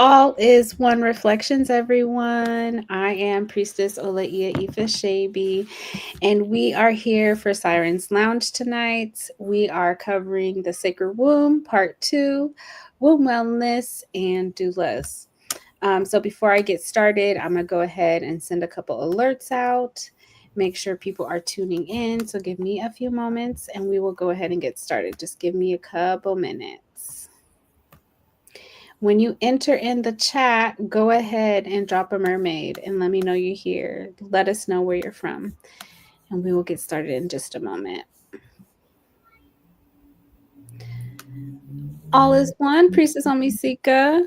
All is one reflections, everyone. I am Priestess Olaia Ifa Shabi, and we are here for Siren's Lounge tonight. We are covering the Sacred Womb, Part 2, Womb Wellness, and Doulas. So before I get started, I'm going to go ahead and send a couple alerts out. Make sure people are tuning in. So give me a few moments and we will go ahead and get started. Just give me a couple minutes. When you enter in the chat, go ahead and drop a mermaid and let me know you're here. Let us know where you're from. And we will get started in just a moment. All is one, Priestess Omisika.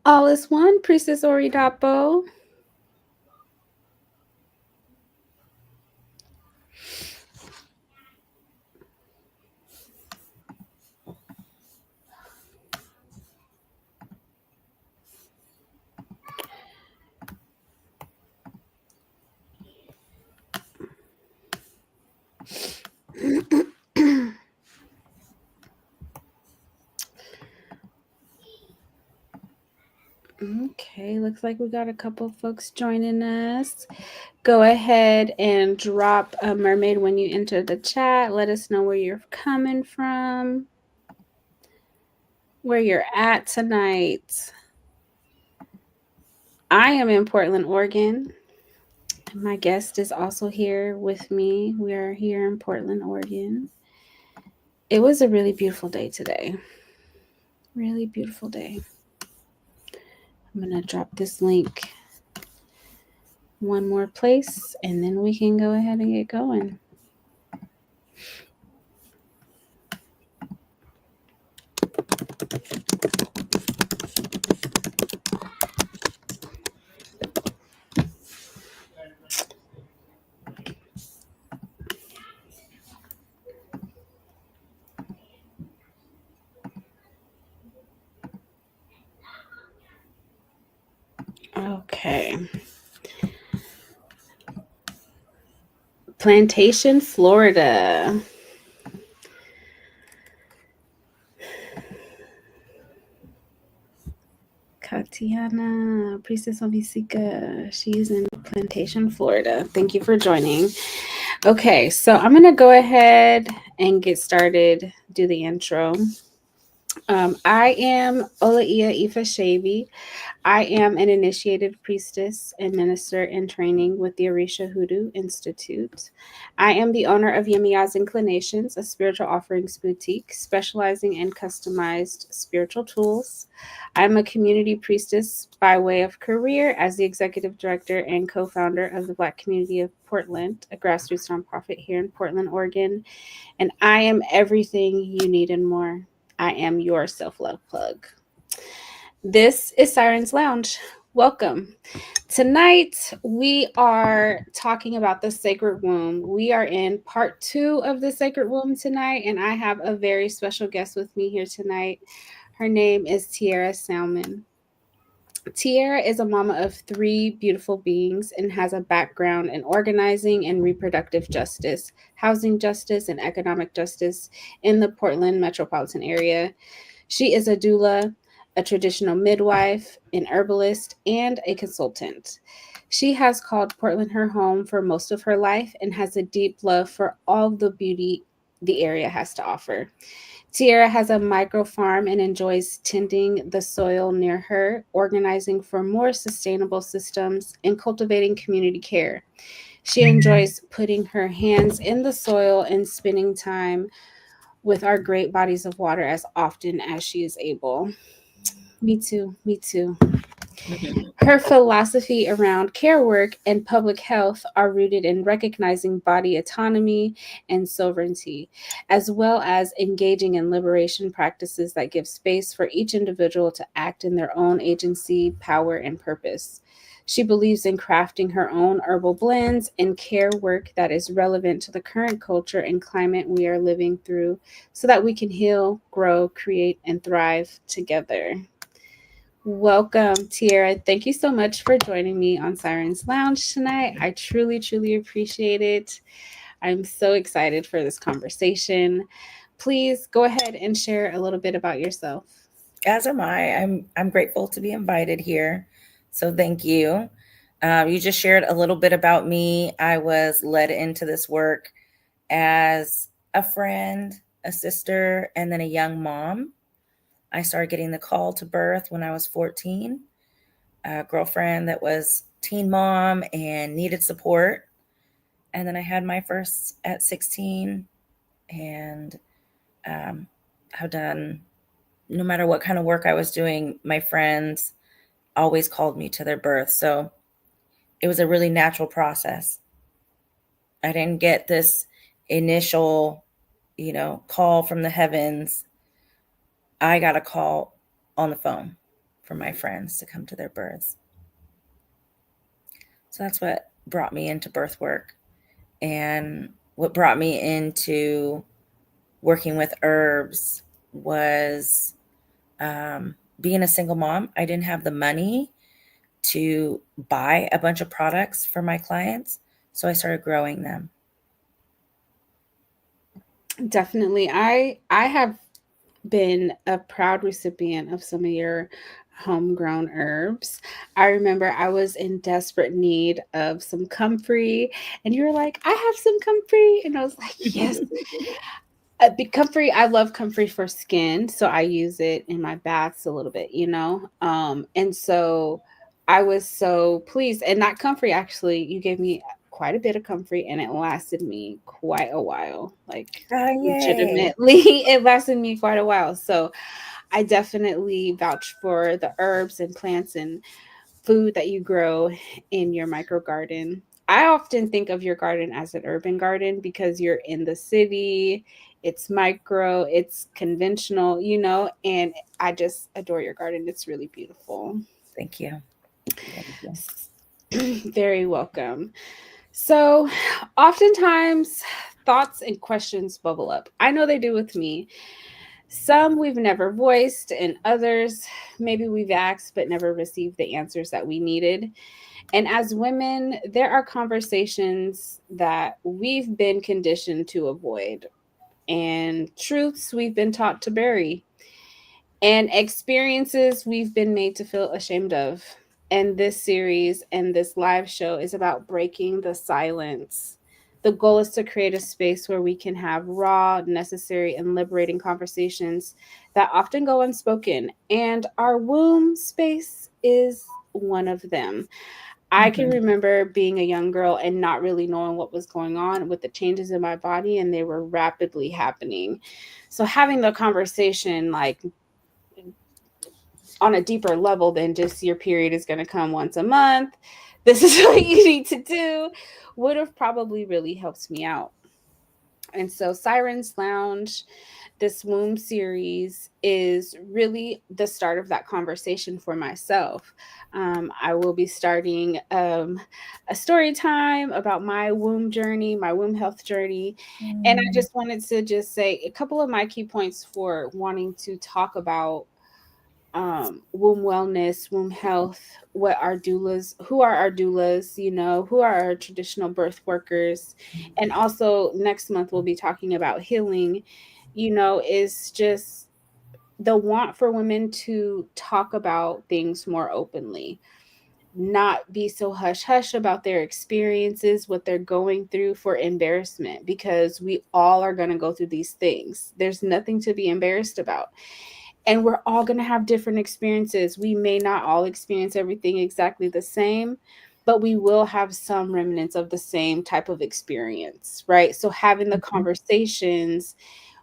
All is one, Priestess Oridapo. Okay, looks like we got a couple folks joining us. Go ahead and drop a mermaid when you enter the chat. Let us know where you're coming from, where you're at tonight. I am in Portland, Oregon. My guest is also here with me. We are here in Portland, Oregon. It was a really beautiful day today. Really beautiful day. I'm going to drop this link one more place and then we can go ahead and get going. Okay. Plantation, Florida. Katiana, Priestess Omisika. She's in Plantation, Florida. Thank you for joining. Okay, so I'm going to go ahead and get started, do the intro. I am Olaia Ifa Shabi. I am an initiated priestess and minister in training with the Orisha Hoodoo Institute. I am the owner of Yemiya's Inclinations, a spiritual offerings boutique specializing in customized spiritual tools. I'm a community priestess by way of career as the executive director and co founder of the Black Community of Portland, a grassroots nonprofit here in Portland, Oregon. And I am everything you need and more. I am your self love plug. This is Siren's Lounge. Welcome. Tonight, we are talking about the sacred womb. We are in part 2 of the sacred womb tonight, and I have a very special guest with me here tonight. Her name is Tierra Salmón. Tierra is a mama of 3 beautiful beings and has a background in organizing and reproductive justice, housing justice, and economic justice in the Portland metropolitan area. She is a doula, a traditional midwife, an herbalist, and a consultant. She has called Portland her home for most of her life and has a deep love for all the beauty the area has to offer. Tierra has a micro farm and enjoys tending the soil near her, organizing for more sustainable systems, and cultivating community care. She enjoys putting her hands in the soil and spending time with our great bodies of water as often as she is able. Me too. Me too. Her philosophy around care work and public health are rooted in recognizing body autonomy and sovereignty, as well as engaging in liberation practices that give space for each individual to act in their own agency, power, and purpose. She believes in crafting her own herbal blends and care work that is relevant to the current culture and climate we are living through so that we can heal, grow, create, and thrive together. Welcome, Tierra. Thank you so much for joining me on Siren's Lounge tonight. I truly, truly appreciate it. I'm so excited for this conversation. please go ahead and share a little bit about yourself. As am I. I'm grateful to be invited here. So thank you. You just shared a little bit about me. I was led into this work as a friend, a sister, and then a young mom. I started getting the call to birth when I was 14. A girlfriend that was teen mom and needed support. And then I had my first at 16, and have done, no matter what kind of work I was doing, my friends always called me to their birth. So it was a really natural process. I didn't get this initial, call from the heavens. I got a call on the phone from my friends to come to their births. So that's what brought me into birth work, and what brought me into working with herbs was being a single mom. I didn't have the money to buy a bunch of products for my clients, so I started growing them. Definitely. I have been a proud recipient of some of your homegrown herbs. I remember I was in desperate need of some comfrey, and you were like, I have some comfrey. And I was like, yes. Comfrey, I love comfrey for skin, so I use it in my baths a little bit, and so I was so pleased. And that comfrey, actually, you gave me quite a bit of comfrey, and it lasted me quite a while. Like, Yay. legitimately, it lasted me quite a while. So I definitely vouch for the herbs and plants and food that you grow in your micro garden. I often think of your garden as an urban garden because you're in the city, it's micro, it's conventional, and I just adore your garden. It's really beautiful. Thank you. Thank you. Very welcome. So, oftentimes, thoughts and questions bubble up. I know they do with me. Some we've never voiced, and others maybe we've asked but never received the answers that we needed. And as women, there are conversations that we've been conditioned to avoid, and truths we've been taught to bury, and experiences we've been made to feel ashamed of. And this series and this live show is about breaking the silence. The goal is to create a space where we can have raw, necessary, and liberating conversations that often go unspoken. And our womb space is one of them. I can Mhm. remember being a young girl and not really knowing what was going on with the changes in my body, and they were rapidly happening. So having the conversation, like, on a deeper level than just your period is going to come once a month, this is what you need to do, would have probably really helped me out. And so Siren's Lounge, this womb series, is really the start of that conversation for myself. I will be starting a story time about my womb journey, my womb health journey. And I Mm. just wanted to just say a couple of my key points for wanting to talk about womb wellness, womb health, what our doulas, who are our doulas, who are our traditional birth workers. And also next month, we'll be talking about healing, is just the want for women to talk about things more openly, not be so hush hush about their experiences, what they're going through for embarrassment, because we all are going to go through these things. There's nothing to be embarrassed about, and we're all going to have different experiences. We may not all experience everything exactly the same, but we will have some remnants of the same type of experience, right? So having the Mhm. conversations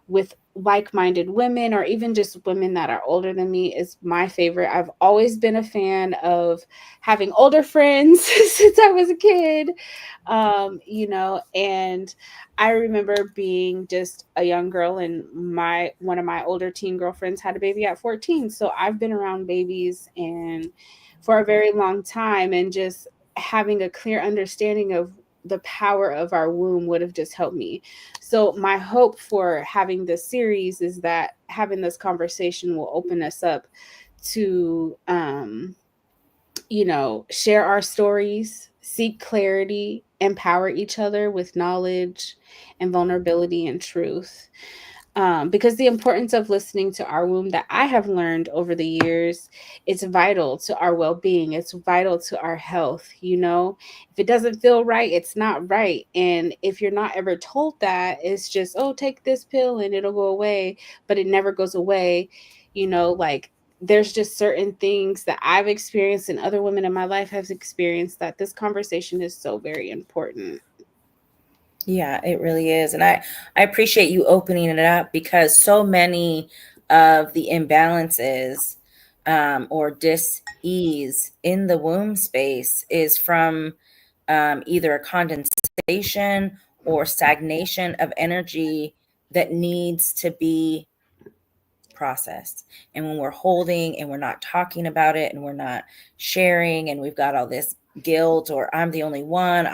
with like-minded women, or even just women that are older than me, is my favorite. I've always been a fan of having older friends since I was a kid. And I remember being just a young girl, and my one of my older teen girlfriends had a baby at 14. So I've been around babies and for a very long time, and just having a clear understanding of the power of our womb would have just helped me. So my hope for having this series is that having this conversation will open us up to share our stories, seek clarity, empower each other with knowledge and vulnerability and truth. because the importance of listening to our womb that I have learned over the years, it's vital to our well-being. It's vital to our health. If it doesn't feel right, it's not right. And if you're not ever told that, it's just, oh, take this pill and it'll go away, but it never goes away. Like there's just certain things that I've experienced and other women in my life have experienced that this conversation is so very important. Yeah, it really is. And I appreciate you opening it up, because so many of the imbalances or dis-ease in the womb space is from either a condensation or stagnation of energy that needs to be processed. And when we're holding and we're not talking about it and we're not sharing, and we've got all this guilt, or I'm the only one,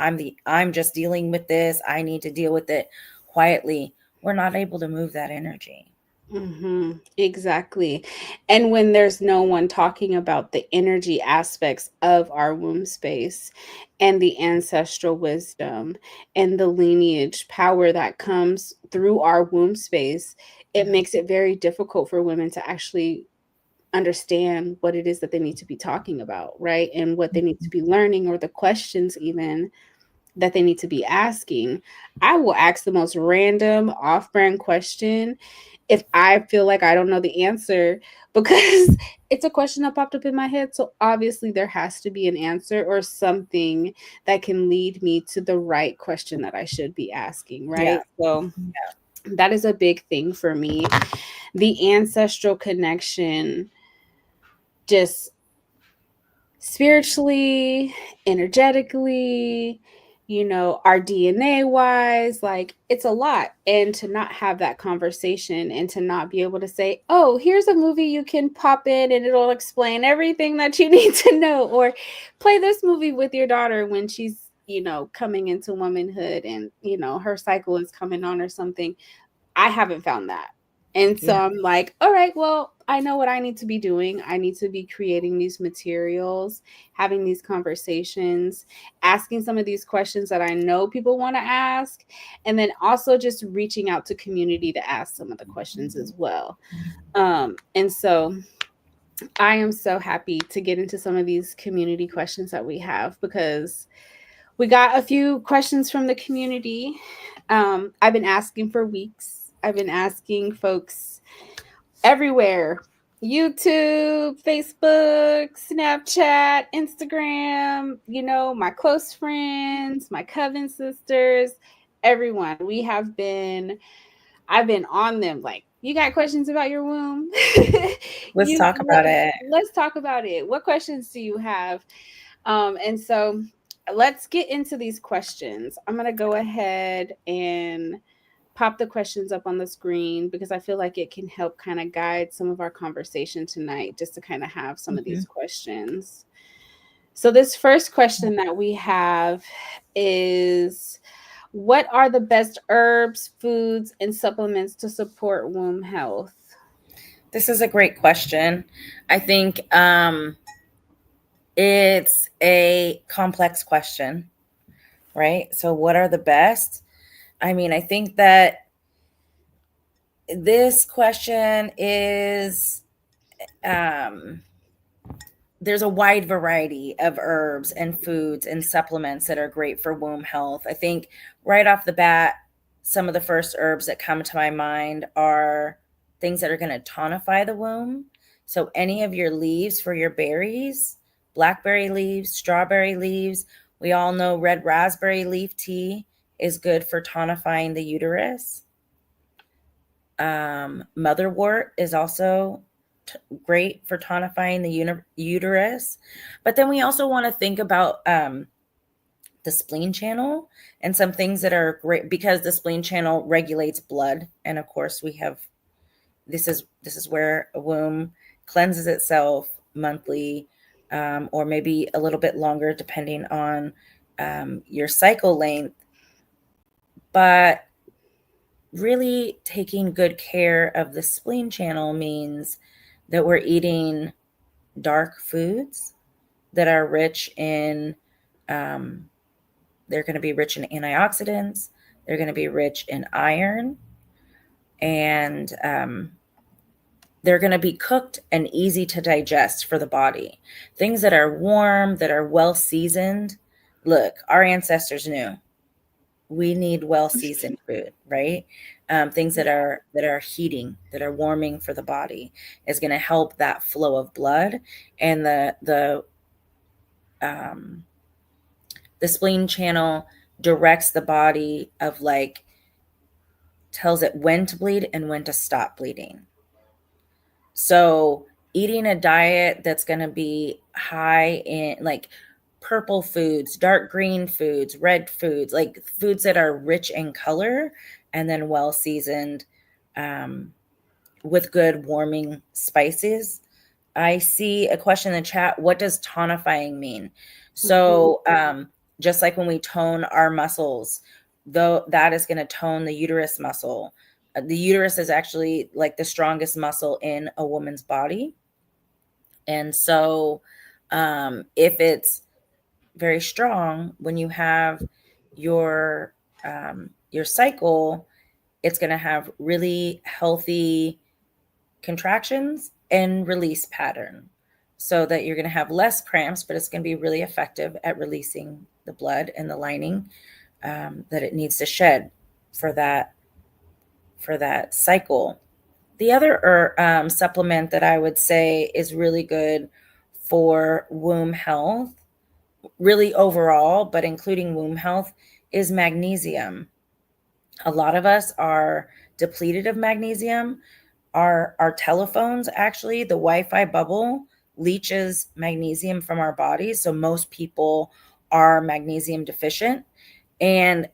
I'm just dealing with this, I need to deal with it quietly, we're not able to move that energy. Exactly. And when there's no one talking about the energy aspects of our womb space and the ancestral wisdom and the lineage power that comes through our womb space, it makes it very difficult for women to actually understand what it is that they need to be talking about, right? And what they need to be learning, or the questions even that they need to be asking. I will ask the most random off-brand question if I feel like I don't know the answer, because it's a question that popped up in my head. So obviously there has to be an answer or something that can lead me to the right question that I should be asking, right? Yeah. So Yeah. that is a big thing for me. The ancestral connection, just spiritually, energetically, our DNA wise, like it's a lot. And to not have that conversation and to not be able to say, oh, here's a movie you can pop in and it'll explain everything that you need to know, or play this movie with your daughter when she's, coming into womanhood and, her cycle is coming on or something. I haven't found that. And so Yeah. I'm like, all right, well, I know what I need to be doing. I need to be creating these materials, having these conversations, asking some of these questions that I know people want to ask, and then also just reaching out to community to ask some of the questions as well. And so I am so happy to get into some of these community questions that we have, because we got a few questions from the community. I've been asking for weeks. I've been asking folks everywhere: YouTube, Facebook, Snapchat, Instagram, my close friends, my coven sisters, everyone. I've been on them like, you got questions about your womb? Let's talk about it. Let's talk about it. What questions do you have? And so let's get into these questions. I'm going to go ahead and pop the questions up on the screen, because I feel like it can help kind of guide some of our conversation tonight, just to kind of have some of these questions. So this first question that we have is, what are the best herbs, foods, and supplements to support womb health? This is a great question. I think it's a complex question, right? So what are the best? I mean, I think that this question is there's a wide variety of herbs and foods and supplements that are great for womb health. I think right off the bat, some of the first herbs that come to my mind are things that are going to tonify the womb. So any of your leaves for your berries, blackberry leaves, strawberry leaves. We all know red raspberry leaf tea is good for tonifying the uterus. Motherwort is also great for tonifying the uterus. But then we also want to think about the spleen channel and some things that are great, because the spleen channel regulates blood. And of course, we have this is where a womb cleanses itself monthly, or maybe a little bit longer depending on your cycle length. But really taking good care of the spleen channel means that we're eating dark foods that are rich in, they're going to be rich in antioxidants. They're going to be rich in iron. and they're going to be cooked and easy to digest for the body. Things that are warm, that are well seasoned. Look, our ancestors knew we need well seasoned food, right? Things that are heating, that are warming for the body, is going to help that flow of blood. And the spleen channel directs the body of, like, tells it when to bleed and when to stop bleeding. So eating a diet that's going to be high in, like, purple foods, dark green foods, red foods, like foods that are rich in color and then well seasoned, with good warming spices. I see a question in the chat. What does tonifying mean? So just like when we tone our muscles, though, that is going to tone the uterus muscle. The uterus is actually like the strongest muscle in a woman's body. And so if it's very strong, when you have your cycle, it's going to have really healthy contractions and release pattern, so that you're going to have less cramps, but it's going to be really effective at releasing the blood and the lining that it needs to shed for that cycle. The other supplement that I would say is really good for womb health, really overall, but including womb health, is magnesium. A lot of us are depleted of magnesium. Our telephones, actually, the Wi-Fi bubble leaches magnesium from our bodies. So most people are magnesium deficient, and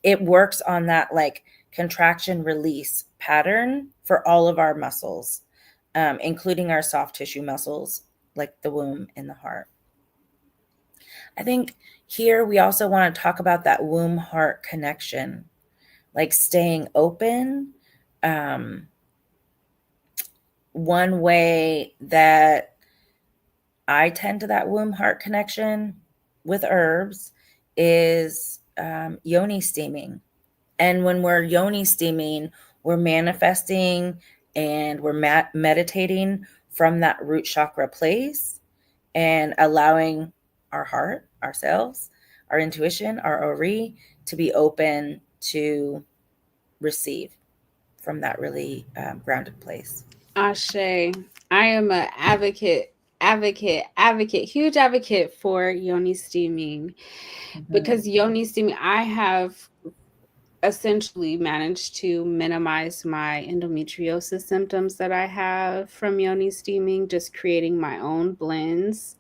it works on that, like, contraction release pattern for all of our muscles, including our soft tissue muscles, like the womb and the heart. I think here we also want to talk about that womb-heart connection, like staying open. One way that I tend to that womb-heart connection with herbs is yoni steaming. And when we're yoni steaming, we're manifesting and we're meditating from that root chakra place and allowing our heart, ourselves, our intuition, our ori, to be open to receive from that really grounded place. Ashe, I am an huge advocate for yoni steaming, because yoni steaming, I have essentially managed to minimize my endometriosis symptoms that I have from yoni steaming, just creating my own blends.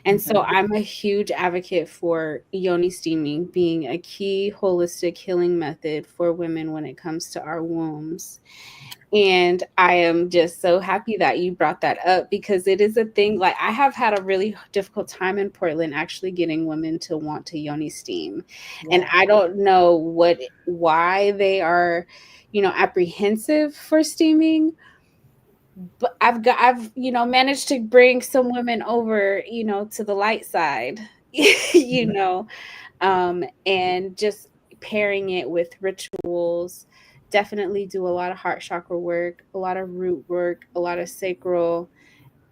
And so I'm a huge advocate for yoni steaming being a key holistic healing method for women when it comes to our wombs. And I am just so happy that you brought that up, because it is a thing. Like, I have had a really difficult time in Portland actually getting women to want to yoni steam. Yeah. And I don't know why they are, apprehensive for steaming. But I've managed to bring some women over, to the light side, and just pairing it with rituals. Definitely do a lot of heart chakra work, a lot of root work, a lot of sacral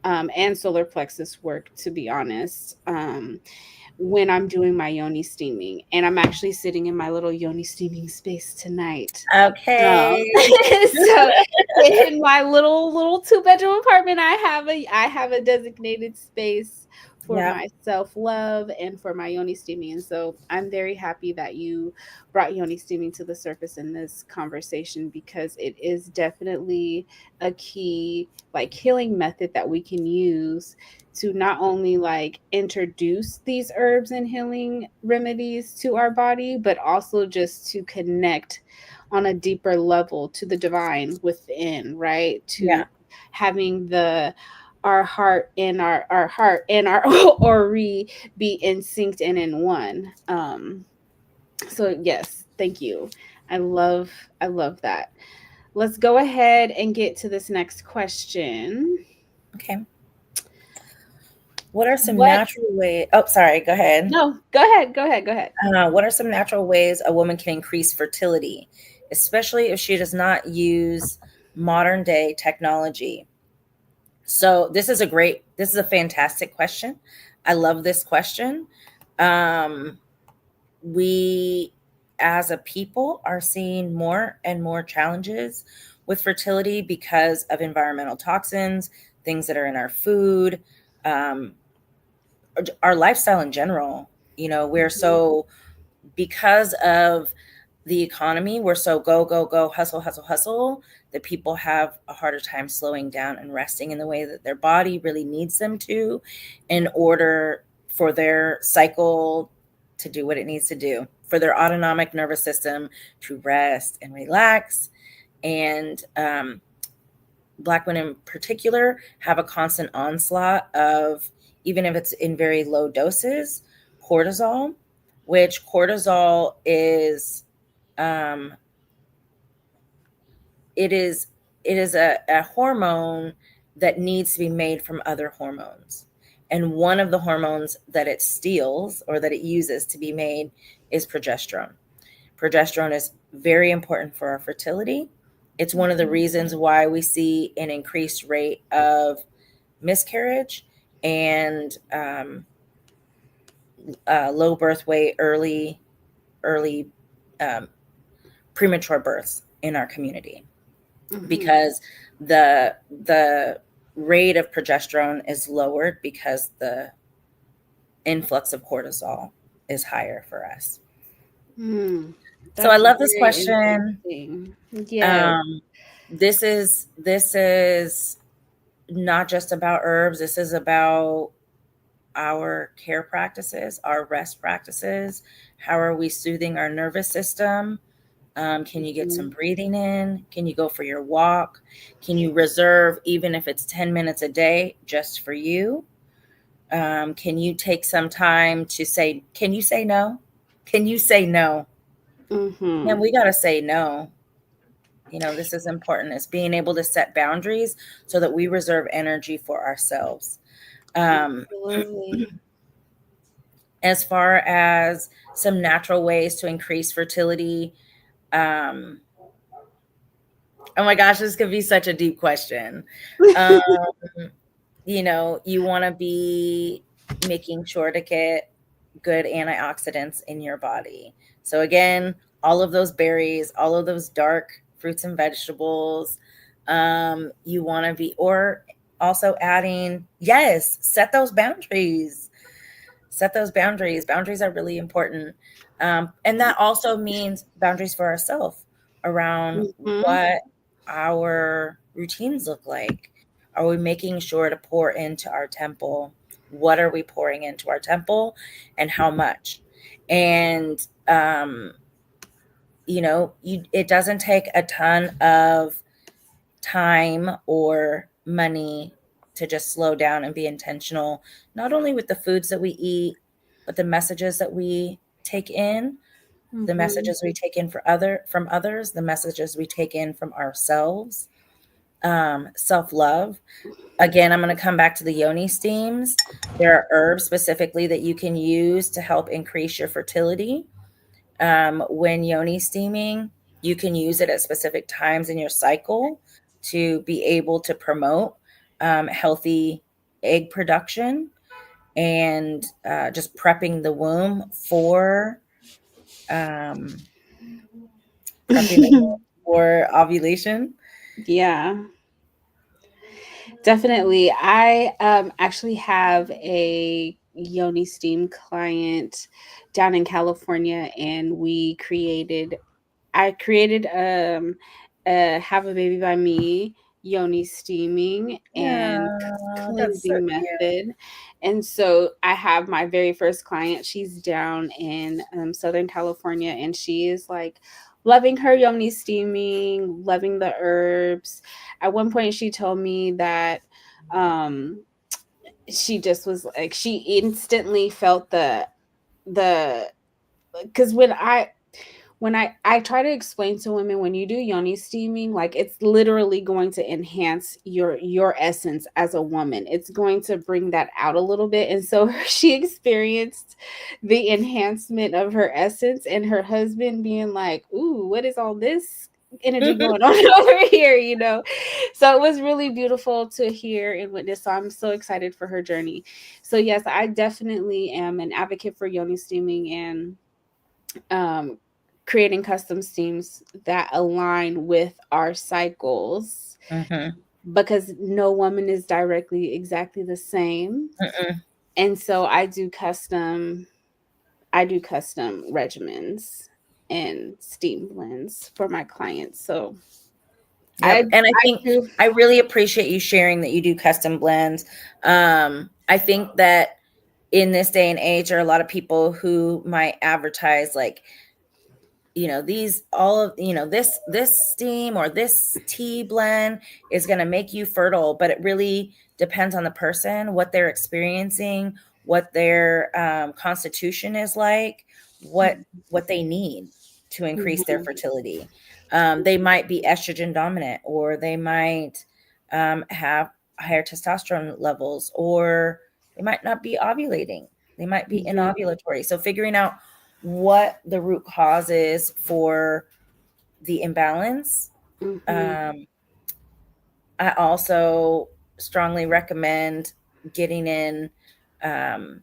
and solar plexus work, to be honest, when I'm doing my yoni steaming. And I'm actually sitting in my little yoni steaming space tonight. Okay. So in my little 2-bedroom apartment, I have a designated space for my self-love and for my yoni steaming. And so I'm very happy that you brought yoni steaming to the surface in this conversation, because it is definitely a key, like, healing method that we can use to not only, like, introduce these herbs and healing remedies to our body, but also just to connect on a deeper level to the divine within, right? To having our heart and our heart and our ori be in sync and in one. So yes, thank you. I love that. Let's go ahead and get to this next question. Okay. What are some natural ways? Oh, sorry. Go ahead. No, go ahead. What are some natural ways a woman can increase fertility especially if she does not use modern day technology? So this is a fantastic question. I love this question. Um, we as a people are seeing more and more challenges with fertility because of environmental toxins, things that are in our food, um, our lifestyle in general. We're so, because of the economy, we're so go, go, go, hustle, hustle, hustle, that people have a harder time slowing down and resting in the way that their body really needs them to, in order for their cycle to do what it needs to do, for their autonomic nervous system to rest and relax. And Black women in particular have a constant onslaught of, even if it's in very low doses, cortisol, which cortisol is, um, it is a hormone that needs to be made from other hormones. And one of the hormones that it steals, or that it uses to be made, is progesterone. Progesterone is very important for our fertility. It's one of the reasons why we see an increased rate of miscarriage and low birth weight, early um, premature births in our community, because the rate of progesterone is lowered because the influx of cortisol is higher for us. So I That's love this very question. interesting. Yes. This is not just about herbs. This is about our care practices, our rest practices. How are we soothing our nervous system? Can you get some breathing in? Can you go for your walk? Can you reserve, even if it's 10 minutes a day, just for you? Can you take some time to say, can you say no? Can you say no? And we got to say no. This is important. It's being able to set boundaries so that we reserve energy for ourselves. Absolutely. As far as some natural ways to increase fertility, oh my gosh, this could be such a deep question. Um, you want to be making sure to get good antioxidants in your body. So again, all of those berries, all of those dark fruits and vegetables, you want to be, or also adding, yes, set those boundaries. Set those boundaries. Boundaries are really important. And that also means boundaries for ourselves around what our routines look like. Are we making sure to pour into our temple? What are we pouring into our temple, and how much? And, it doesn't take a ton of time or money to just slow down and be intentional, not only with the foods that we eat, but the messages that we take in, the messages we take in from others, the messages we take in from ourselves. Self-love. Again, I'm going to come back to the yoni steams. There are herbs specifically that you can use to help increase your fertility. When yoni steaming, you can use it at specific times in your cycle to be able to promote healthy egg production, and just prepping the womb for um, ovulation. Yeah, definitely. I actually have a yoni steam client down in California, and I created a have a baby by me yoni steaming and Yeah, that's so cleansing cute. method. And so I have my very first client. She's down in Southern California, and she is like loving her yoni steaming, loving the herbs. At one point, she told me that she just was like, she instantly felt the because when I try to explain to women, when you do yoni steaming, like it's literally going to enhance your essence as a woman. It's going to bring that out a little bit. And so she experienced the enhancement of her essence, and her husband being like, ooh, what is all this energy going on over here, you know? So it was really beautiful to hear and witness. So I'm so excited for her journey. So yes, I definitely am an advocate for yoni steaming, and um, creating custom steams that align with our cycles, Mm-hmm. because no woman is directly exactly the same. Mm-mm. And so I do custom regimens and steam blends for my clients. So I Yep. And I I think do. I really appreciate you sharing that you do custom blends. I think that in this day and age, there are a lot of people who might advertise like, these all of this steam or this tea blend is going to make you fertile, but it really depends on the person, what they're experiencing, what their constitution is like, what they need to increase their Mhm, fertility. They might be estrogen dominant, or they might have higher testosterone levels, or they might not be ovulating, they might be mhm, inovulatory. So figuring out what the root cause is for the imbalance. mhm, Um, I also strongly recommend getting in, um,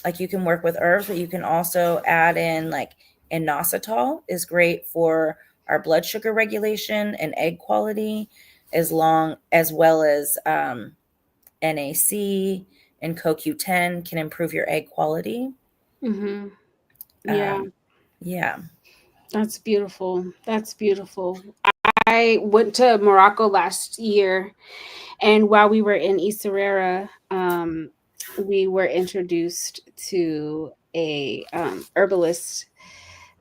like you can work with herbs, but you can also add in like inositol is great for our blood sugar regulation and egg quality, as well as NAC and CoQ10 can improve your egg quality. mhm. Yeah, Um, yeah. that's beautiful. That's beautiful. I went to Morocco last year, and while we were in Isarera, we were introduced to a herbalist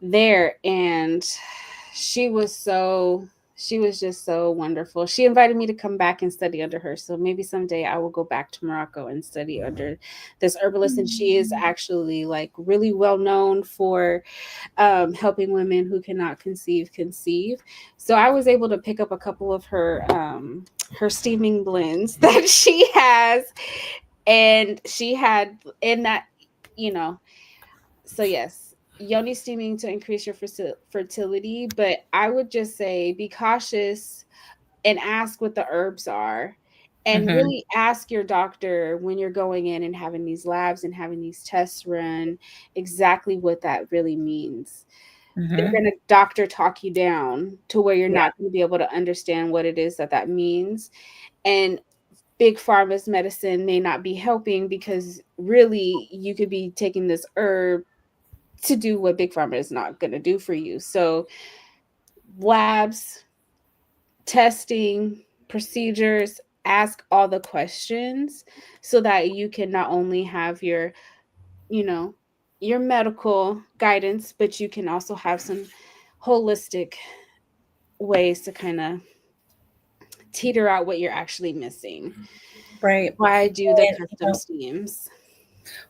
there, and she was so she was just so wonderful. She invited me to come back and study under her. So maybe someday I will go back to Morocco and study under this herbalist. And she is actually like really well known for helping women who cannot conceive. So I was able to pick up a couple of her steaming blends that she has, and she had in that, you know. So yes, yoni steaming to increase your fertility, but I would just say be cautious and ask what the herbs are. And Hmm. really ask your doctor when you're going in and having these labs and having these tests run exactly what that really means. They're Hmm. going to doctor talk you down to where you're Yeah. not going to be able to understand what it is that that means. And big pharma's medicine may not be helping, because really you could be taking this herb to do what big pharma is not going to do for you. So labs, testing, procedures, ask all the questions so that you can not only have you know, your medical guidance, but you can also have some holistic ways to kind of teeter out what you're actually missing. Right. Why I do the And custom steams.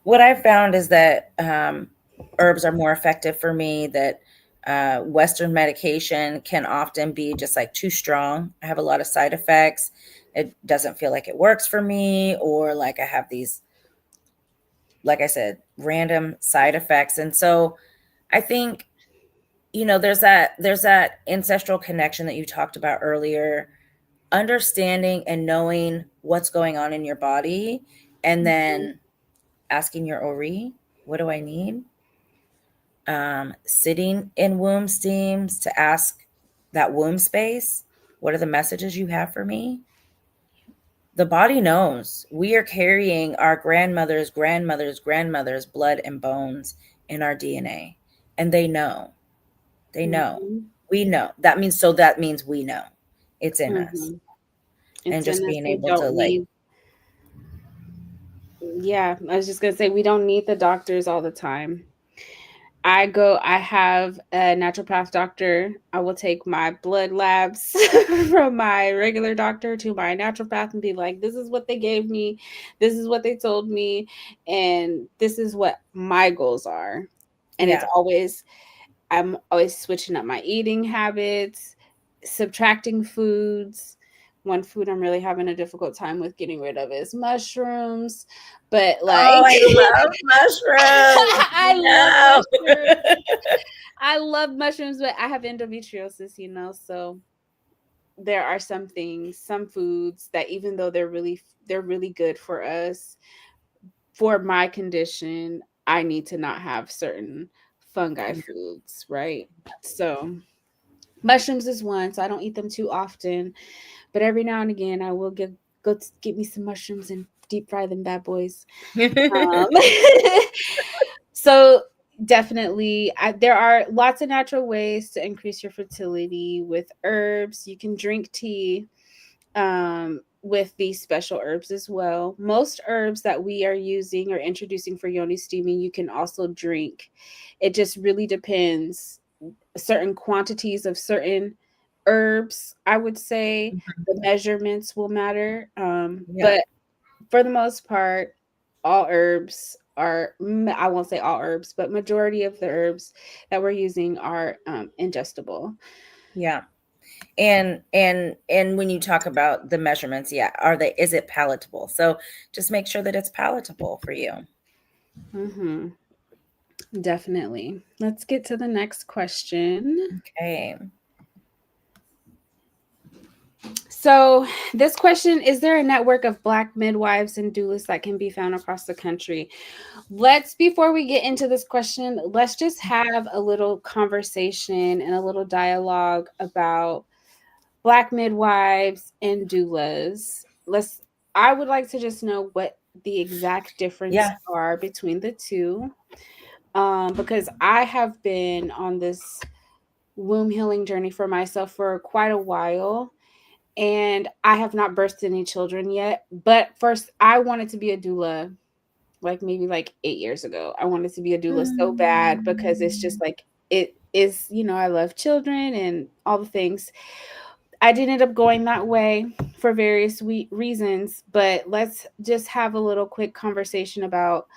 what I've found is that herbs are more effective for me. That Western medication can often be just like too strong. I have a lot of side effects. It doesn't feel like it works for me, or like I have these, like I said, random side effects. And so I think, there's that ancestral connection that you talked about earlier, understanding and knowing what's going on in your body, and Mhm, then asking your ori, what do I need? Sitting in womb steams to ask that womb space, what are the messages you have for me? The body knows. We are carrying our grandmother's blood and bones in our DNA, and they know. They know. mhm, We know. That means we know. It's in us. mhm. And It's in just us. being We able to don't like, need. Yeah, I was just gonna say we don't need the doctors all the time. I have a naturopath doctor. I will take my blood labs from my regular doctor to my naturopath and be like, this is what they gave me, this is what they told me, and this is what my goals are. And it's yeah. always, I'm always switching up my eating habits, subtracting foods. One food I'm really having a difficult time with getting rid of is mushrooms. But like, Oh, I love mushrooms. I love No. mushrooms. I love mushrooms, but I have endometriosis, so there are some things, some foods that even though they're really good for us, for my condition, I need to not have certain fungi foods, right? So mushrooms is one, so I don't eat them too often, but every now and again I will get me some mushrooms and deep fry them bad boys. Um, so definitely, there are lots of natural ways to increase your fertility with herbs. You can drink tea with these special herbs as well. Most herbs that we are using or introducing for yoni steaming, you can also drink. It just really depends. Certain quantities of certain herbs, I would say, the measurements will matter. Yeah. But for the most part, all herbs are, I won't say all herbs, but majority of the herbs that we're using are ingestible. Yeah. And when you talk about the measurements, yeah, is it palatable? So just make sure that it's palatable for you. Mm-hmm. Definitely. Let's get to the next question. Okay. So, this question, is there a network of Black midwives and doulas that can be found across the country? Before we get into this question, let's just have a little conversation and a little dialogue about Black midwives and doulas. I would like to just know what the exact difference are between the two. Because I have been on this womb healing journey for myself for quite a while, and I have not birthed any children yet. But first, I wanted to be a doula, maybe 8 years ago. I wanted to be a doula so bad because it's just it is, I love children and all the things. I did end up going that way for various reasons, but let's just have a little quick conversation about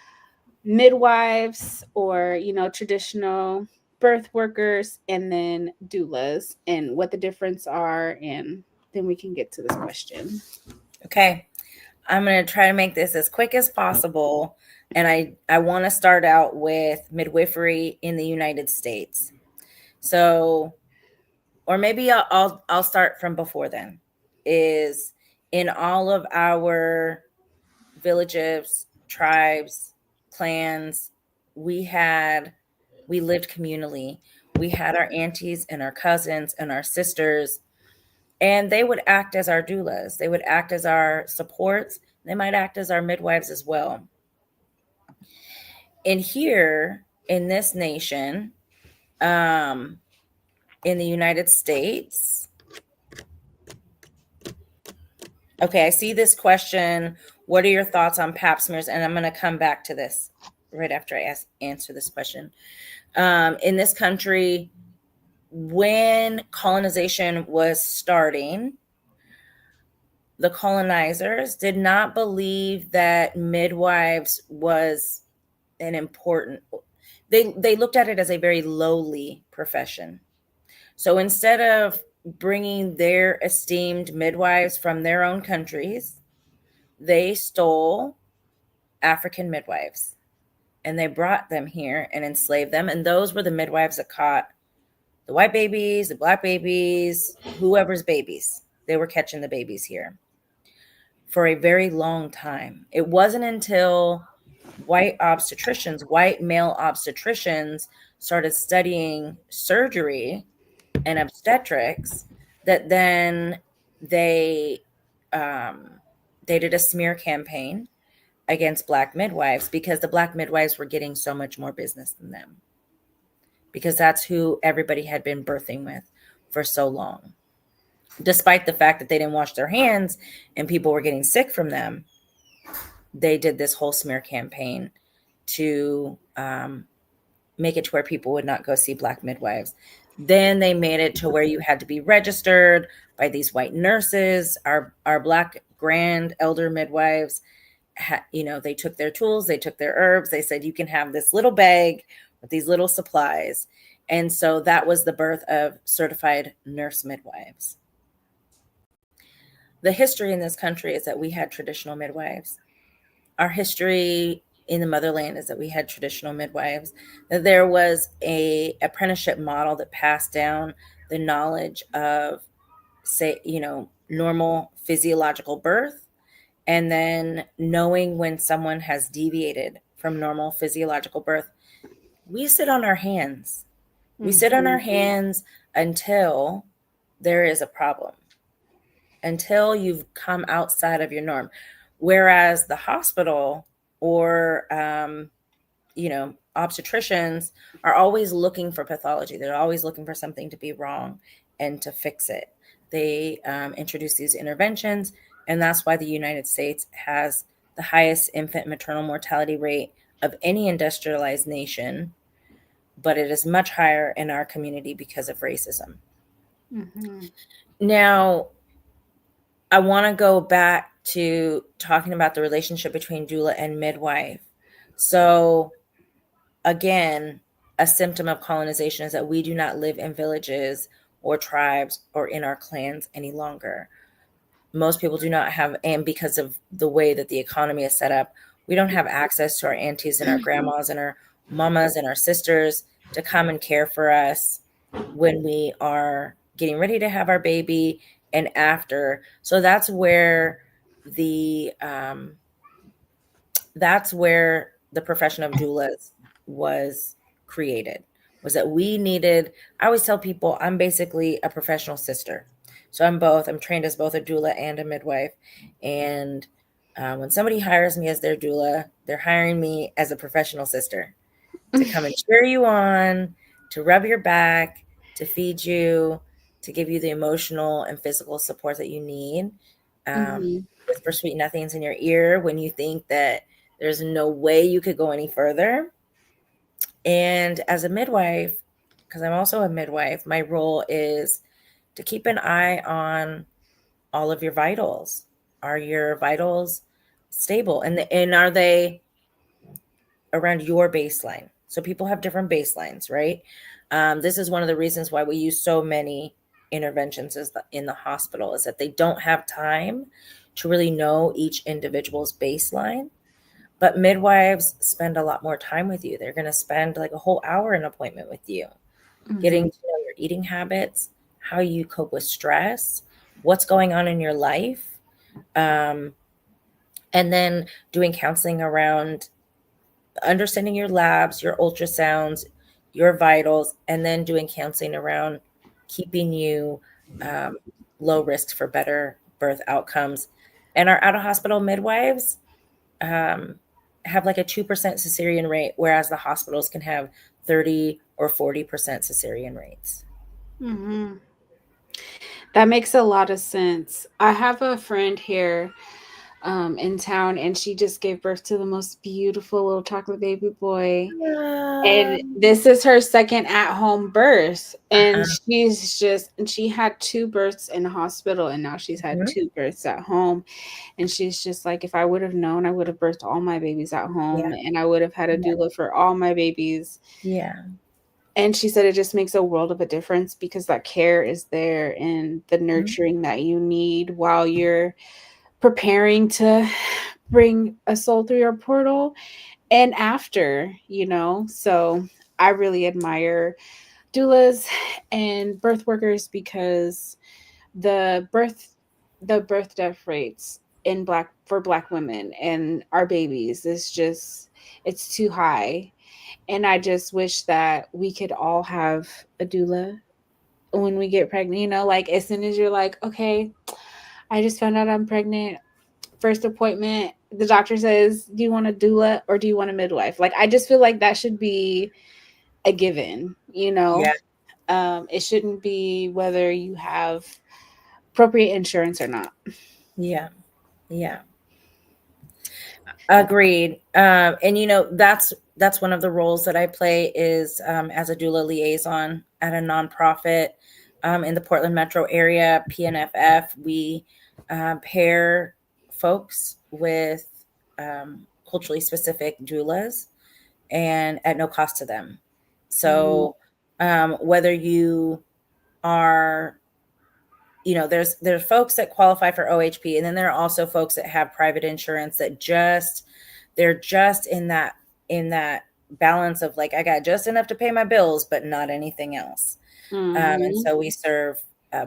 midwives or traditional birth workers, and then doulas, and what the difference are, and then we can get to this question. Okay, I'm going to try to make this as quick as possible, and I want to start out with midwifery in the United States. So, or maybe I'll start from before then. Is in all of our villages, tribes, clans, we lived communally. We had our aunties and our cousins and our sisters, and they would act as our doulas. They would act as our supports. They might act as our midwives as well. And here in this nation, in the United States, okay, I see this question. What are your thoughts on pap smears? And I'm going to come back to this right after I answer this question. In this country, when colonization was starting, the colonizers did not believe that midwives was an important, they looked at it as a very lowly profession. So instead of bringing their esteemed midwives from their own countries, they stole African midwives and they brought them here and enslaved them. And those were the midwives that caught the white babies, the black babies, whoever's babies. They were catching the babies here for a very long time. It wasn't until white male obstetricians started studying surgery and obstetrics that then they did a smear campaign against Black midwives, because the Black midwives were getting so much more business than them, because that's who everybody had been birthing with for so long. Despite the fact that they didn't wash their hands and people were getting sick from them, they did this whole smear campaign to make it to where people would not go see Black midwives. Then they made it to where you had to be registered by these white nurses. Our Black grand elder midwives, they took their tools, they took their herbs. They said, you can have this little bag with these little supplies. And so that was the birth of certified nurse midwives. The history in this country is that we had traditional midwives. Our history in the motherland is that we had traditional midwives, that there was a apprenticeship model that passed down the knowledge of, say, normal physiological birth, and then knowing when someone has deviated from normal physiological birth. We sit on our hands. We sit on our hands until there is a problem, until you've come outside of your norm. Whereas the hospital or, obstetricians are always looking for pathology. They're always looking for something to be wrong and to fix it. They introduce these interventions, and that's why the United States has the highest infant maternal mortality rate of any industrialized nation, but it is much higher in our community because of racism. Now, I want to go back to talking about the relationship between doula and midwife. So, again, a symptom of colonization is that we do not live in villages or tribes or in our clans any longer. Most people do not have, and because of the way that the economy is set up, we don't have access to our aunties and our grandmas and our mamas and our sisters to come and care for us when we are getting ready to have our baby and after. So that's where the profession of doulas was created. Was that we needed, I always tell people I'm basically a professional sister. So I'm both. I'm trained as both a doula and a midwife. And when somebody hires me as their doula, they're hiring me as a professional sister to come and cheer you on, to rub your back, to feed you, to give you the emotional and physical support that you need. Whisper sweet nothings in your ear when you think that there's no way you could go any further. And as a midwife, because I'm also a midwife, my role is to keep an eye on all of your vitals. Are your vitals stable? And are they around your baseline? So people have different baselines, right? This is one of the reasons why we use so many interventions in the hospital, is that they don't have time to really know each individual's baseline. But midwives spend a lot more time with you. They're going to spend like a whole hour in an appointment with you, getting to know your eating habits, how you cope with stress, what's going on in your life, and then doing counseling around understanding your labs, your ultrasounds, your vitals, and then doing counseling around keeping you low risk for better birth outcomes. And our out-of-hospital midwives have like a 2% cesarean rate, whereas the hospitals can have 30 or 40% cesarean rates. That makes a lot of sense. I have a friend here in town, and she just gave birth to the most beautiful little chocolate baby boy. And this is her second at-home birth. And she had 2 births in the hospital, and now she's had 2 births at home. And she's just like, if I would have known, I would have birthed all my babies at home, and I would have had a doula for all my babies. Yeah. And she said it just makes a world of a difference because that care is there and the nurturing that you need while you're preparing to bring a soul through your portal and after, So I really admire doulas and birth workers because the birth death rates for black women and our babies is just, it's too high. And I just wish that we could all have a doula when we get pregnant, like as soon as you're like, okay, I just found out I'm pregnant. First appointment, the doctor says, do you want a doula or do you want a midwife? Like, I just feel like that should be a given, Yeah. It shouldn't be whether you have appropriate insurance or not. Yeah. Yeah. Agreed. And that's one of the roles that I play is as a doula liaison at a nonprofit in the Portland metro area, PNFF. We pair folks with culturally specific doulas and at no cost to them. So whether you are, there's folks that qualify for OHP, and then there are also folks that have private insurance that they're just in that balance of like, I got just enough to pay my bills, but not anything else. And so we serve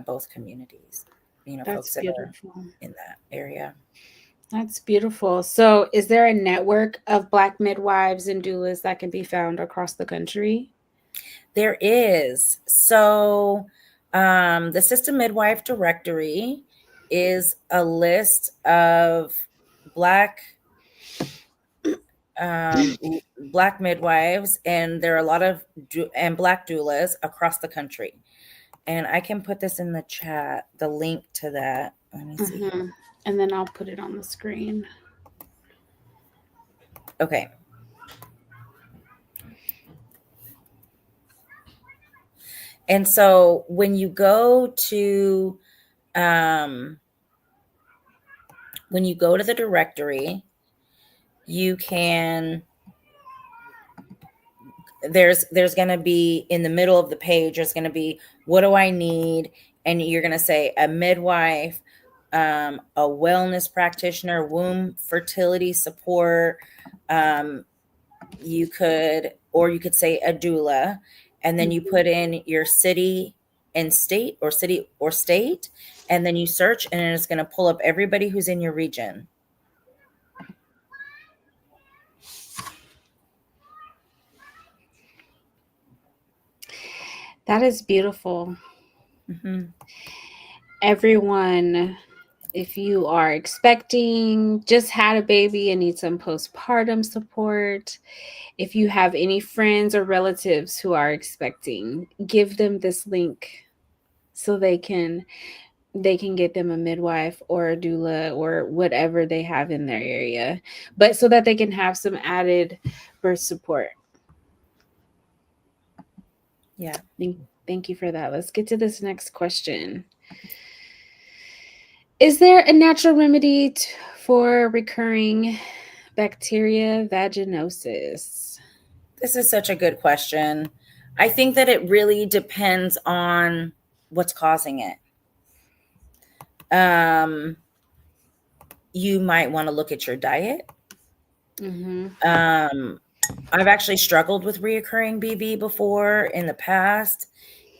both communities, That's folks that beautiful. are in that area. That's beautiful. So is there a network of Black midwives and doulas that can be found across the country? There is. So the System Midwife Directory is a list of Black Black midwives, and there are a lot of and Black doulas across the country. And I can put this in the chat, the link to that. Let me see. And then I'll put it on the screen. Okay. And so when you go to the directory, you can, there's going to be in the middle of the page, there's going to be, what do I need? And you're going to say a midwife, a wellness practitioner, womb fertility support. You could say a doula, and then you put in your city and state, or state, and then you search, and it's going to pull up everybody who's in your region. That is beautiful. Everyone, if you are expecting, just had a baby and need some postpartum support, if you have any friends or relatives who are expecting, give them this link so they can get them a midwife or a doula or whatever they have in their area, but so that they can have some added birth support. Yeah. Thank you for that. Let's get to this next question. Is there a natural remedy for recurring bacteria vaginosis? This is such a good question. I think that it really depends on what's causing it. You might want to look at your diet. I've actually struggled with reoccurring BV before in the past.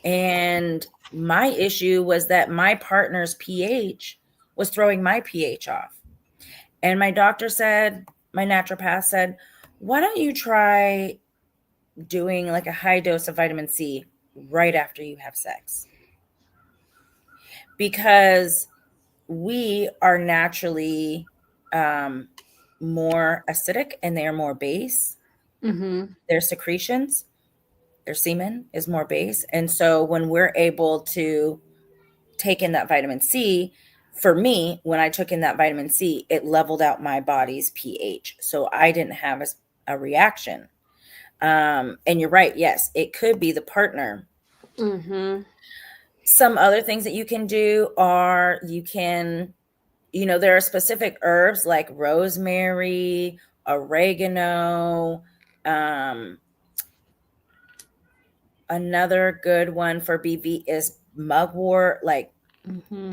And my issue was that my partner's pH was throwing my pH off. And my doctor said, my naturopath said, why don't you try doing like a high dose of vitamin C right after you have sex? Because we are naturally more acidic, and they are more base. Their secretions, their semen is more base. And so when we're able to take in that vitamin C, for me, when I took in that vitamin C, it leveled out my body's pH. So I didn't have a reaction. And you're right. Yes, it could be the partner. Some other things that you can do are there are specific herbs like rosemary, oregano. Another good one for BV is mugwort, like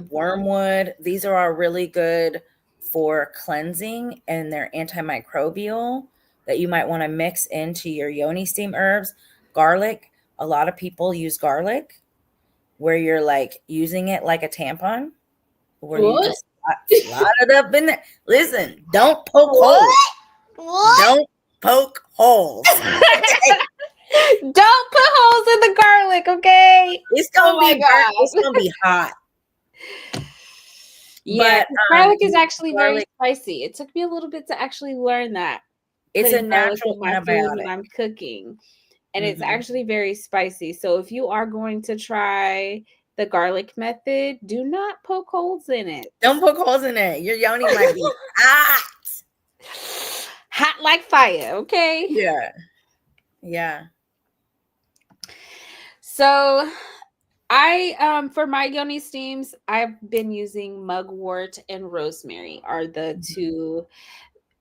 wormwood. These are all really good for cleansing, and they're antimicrobial that you might want to mix into your yoni steam herbs. Garlic. A lot of people use garlic where you're like using it like a tampon, where you just slide it up in there. Listen, don't poke holes. Don't poke holes. Don't put holes in the garlic, okay? It's gonna be burnt. It's gonna be hot. Yeah, but garlic is actually very spicy. It took me a little bit to actually learn that. It's a natural antibiotic when I'm cooking, and it's actually very spicy. So if you are going to try the garlic method, do not poke holes in it. Don't poke holes in it. Your yoni might be hot. Hot like fire, okay? Yeah. So I for my yoni steams, I've been using mugwort and rosemary are the two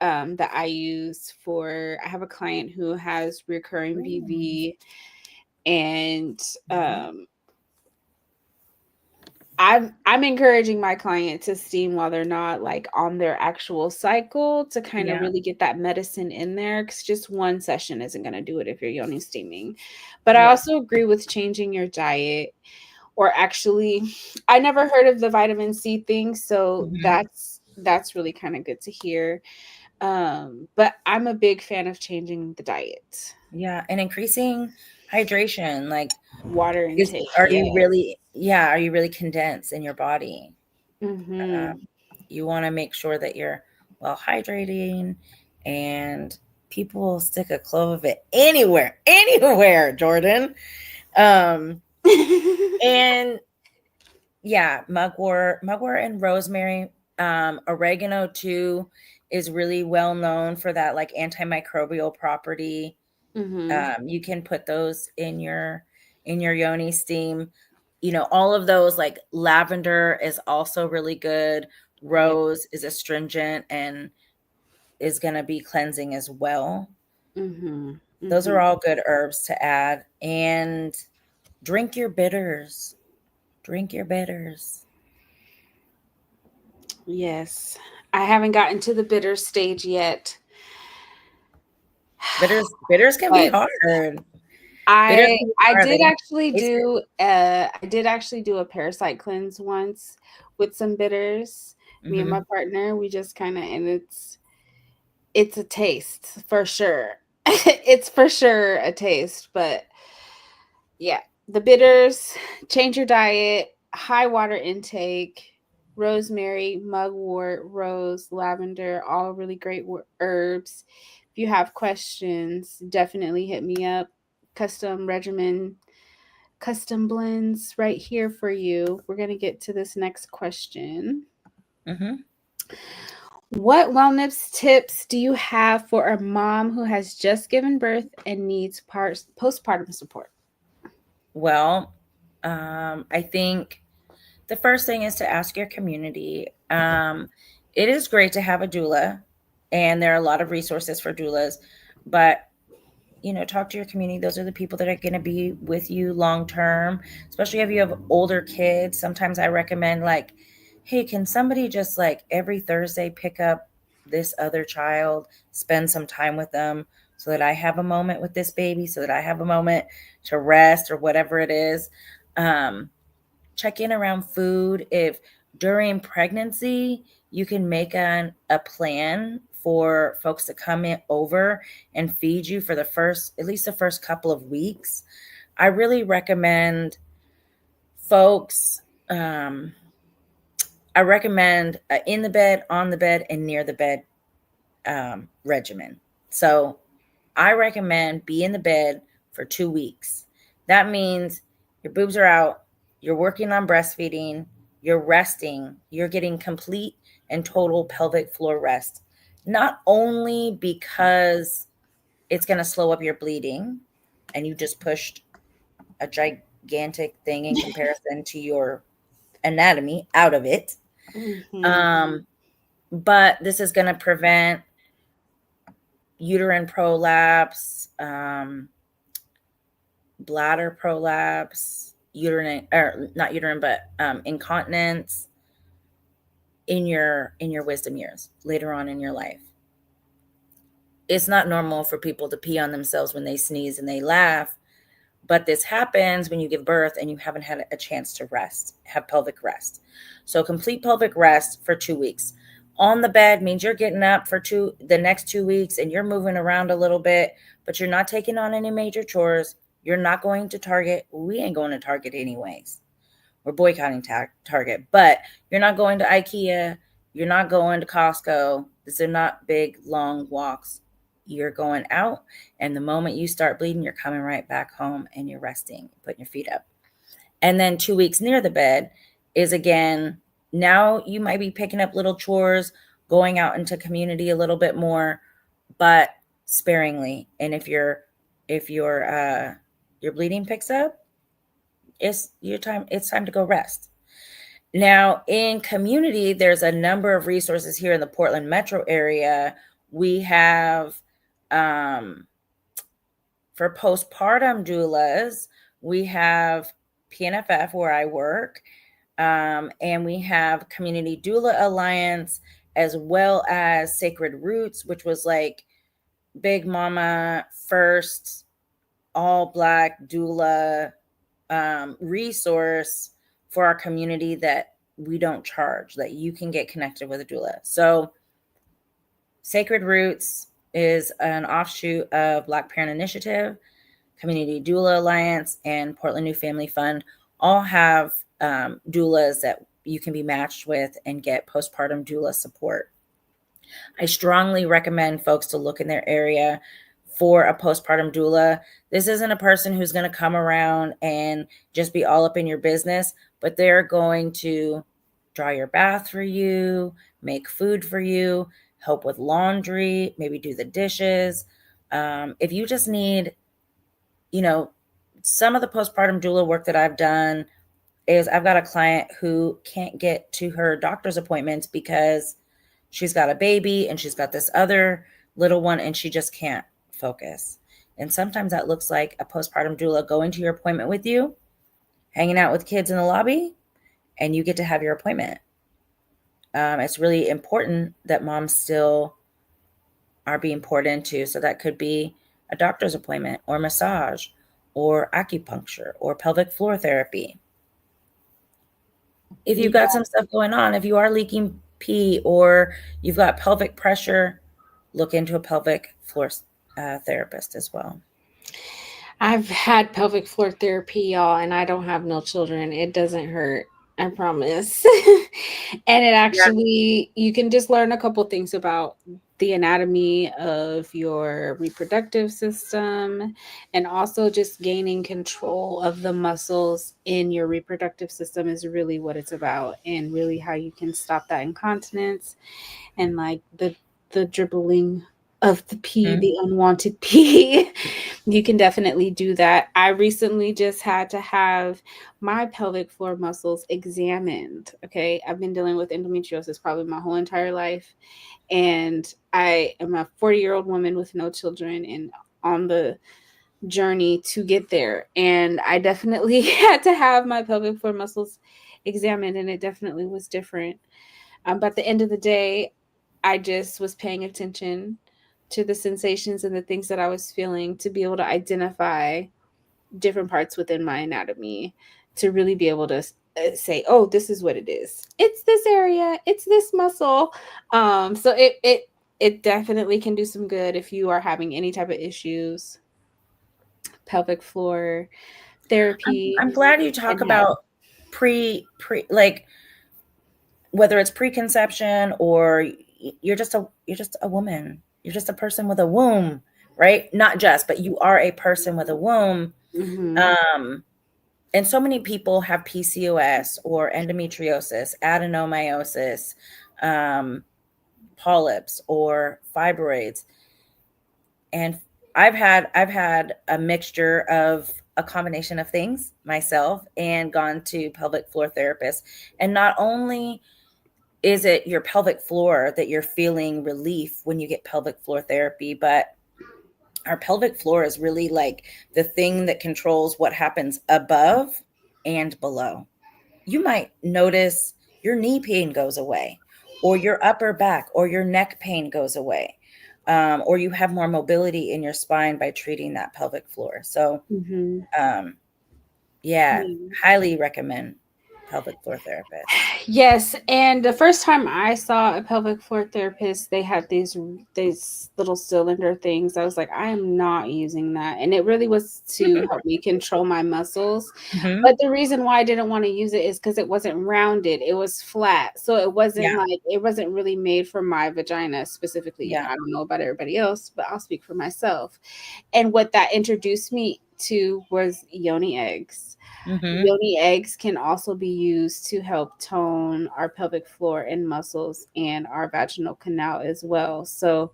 that I use for. I have a client who has recurring BV, And I'm encouraging my client to steam while they're not like on their actual cycle, to kind of Yeah. really get that medicine in there, because just one session isn't going to do it if you're yoni steaming. But I Yeah. also agree with changing your diet, or actually, I never heard of the vitamin C thing, so Mhm. that's really kind of good to hear. But I'm a big fan of changing the diet. Yeah. And increasing hydration. Like, Water intake, are you really condensed in your body? mm-hmm. You want to make sure that you're well hydrating, and people will stick a clove of it anywhere, Jordan. And yeah, mugwort and rosemary. Oregano too is really well known for that like antimicrobial property. Mm-hmm. You can put those in your yoni steam. All of those, like lavender is also really good. Yep. Rose is astringent and is going to be cleansing as well. Mm-hmm. Those are Mm-hmm. all good herbs to add. And drink your bitters. Drink your bitters. Yes. I haven't gotten to the bitter stage yet. Bitters can be But hard. Bitters I can be I hard. They did don't actually taste good. do a parasite cleanse once with some bitters. Me and my Mhm. partner, we just kind of, and it's a taste for sure. It's for sure a taste, but yeah, the bitters, change your diet, high water intake, rosemary, mugwort, rose, lavender, all really great herbs. If you have questions, definitely hit me up. Custom regimen, custom blends right here for you. We're going to get to this next question. Mhm. What wellness tips do you have for a mom who has just given birth and needs postpartum support? Well, I think the first thing is to ask your community. It is great to have a doula, and there are a lot of resources for doulas, but talk to your community. Those are the people that are going to be with you long term, especially if you have older kids. Sometimes I recommend, like, hey, can somebody just like every Thursday pick up this other child, spend some time with them, so that I have a moment with this baby, so that I have a moment to rest or whatever it is. Check in around food. If during pregnancy you can make a plan for folks to come in over and feed you for at least the first couple of weeks, I really recommend folks. I recommend in the bed, on the bed, and near the bed regimen. So I recommend be in the bed for 2 weeks. That means your boobs are out, you're working on breastfeeding, you're resting, you're getting complete and total pelvic floor rest. Not only because it's going to slow up your bleeding, and you just pushed a gigantic thing in comparison to your anatomy out of it, Mm-hmm. um, but this is going to prevent uterine prolapse, bladder prolapse, uterine, or not uterine, but incontinence in your wisdom years later on in your life. It's not normal for people to pee on themselves when they sneeze and they laugh, but this happens when you give birth and you haven't had a chance to rest, have pelvic rest. So complete pelvic rest for 2 weeks. On the bed means you're getting up for the next 2 weeks, and you're moving around a little bit, but you're not taking on any major chores. You're not going to Target. We ain't going to Target anyways. We're boycotting Target, but you're not going to IKEA. You're not going to Costco. These are not big, long walks. You're going out, and the moment you start bleeding, you're coming right back home and you're resting, putting your feet up. And then 2 weeks near the bed is, again, now you might be picking up little chores, going out into community a little bit more, but sparingly. And if your bleeding picks up, it's time to go rest. Now, in community, there's a number of resources here in the Portland metro area. We have For postpartum doulas, we have PNFF where I work, and we have Community Doula Alliance, as well as Sacred Roots, which was like Big Mama first all Black doula resource for our community that we don't charge, that you can get connected with a doula. So Sacred Roots is an offshoot of Black Parent Initiative, Community Doula Alliance, and Portland New Family Fund all have doulas that you can be matched with and get postpartum doula support. I strongly recommend folks to look in their area for a postpartum doula. This isn't a person who's going to come around and just be all up in your business, but they're going to draw your bath for you, make food for you, help with laundry, maybe do the dishes. If you just need, some of the postpartum doula work that I've done is I've got a client who can't get to her doctor's appointments because she's got a baby and she's got this other little one and she just can't focus. And sometimes that looks like a postpartum doula going to your appointment with you, hanging out with kids in the lobby, and you get to have your appointment. It's really important that moms still are being poured into. So that could be a doctor's appointment or massage or acupuncture or pelvic floor therapy. If you've got some stuff going on, if you are leaking pee or you've got pelvic pressure, look into a pelvic floor therapist as well. I've had pelvic floor therapy, y'all, and I don't have no children. It doesn't hurt. I promise. And it actually, you can just learn a couple things about the anatomy of your reproductive system and also just gaining control of the muscles in your reproductive system is really what it's about, and really how you can stop that incontinence and like the dribbling of the pee, the unwanted pee. You can definitely do that. I recently just had to have my pelvic floor muscles examined. Okay. I've been dealing with endometriosis probably my whole entire life. And I am a 40-year-old woman with no children and on the journey to get there. And I definitely had to have my pelvic floor muscles examined, and it definitely was different. But at the end of the day, I just was paying attention to the sensations and the things that I was feeling to be able to identify different parts within my anatomy to really be able to say, oh, this is what it is. It's this area. It's this muscle. So it definitely can do some good if you are having any type of issues. Pelvic floor therapy. I'm glad you talk about pre like whether it's preconception or you're just a woman. You're just a person with a womb, right? Not just, but you are a person with a womb. Mm-hmm. And so many people have PCOS or endometriosis, adenomyosis, polyps or fibroids. And I've had a mixture of a combination of things myself and gone to pelvic floor therapists. And not only is it your pelvic floor that you're feeling relief when you get pelvic floor therapy, but our pelvic floor is really like the thing that controls what happens above and below. You might notice your knee pain goes away, or your upper back or your neck pain goes away, or you have more mobility in your spine by treating that pelvic floor. So, highly recommend pelvic floor therapist. Yes, and the first time I saw a pelvic floor therapist, they had these little cylinder things. I was like, I am not using that, and it really was to help me control my muscles. Mm-hmm. But the reason why I didn't want to use it is because it wasn't rounded; it was flat, so it wasn't it wasn't really made for my vagina specifically. Yeah. I don't know about everybody else, but I'll speak for myself. And what that introduced me to was yoni eggs. Mm-hmm. Yoni eggs can also be used to help tone our pelvic floor and muscles and our vaginal canal as well. So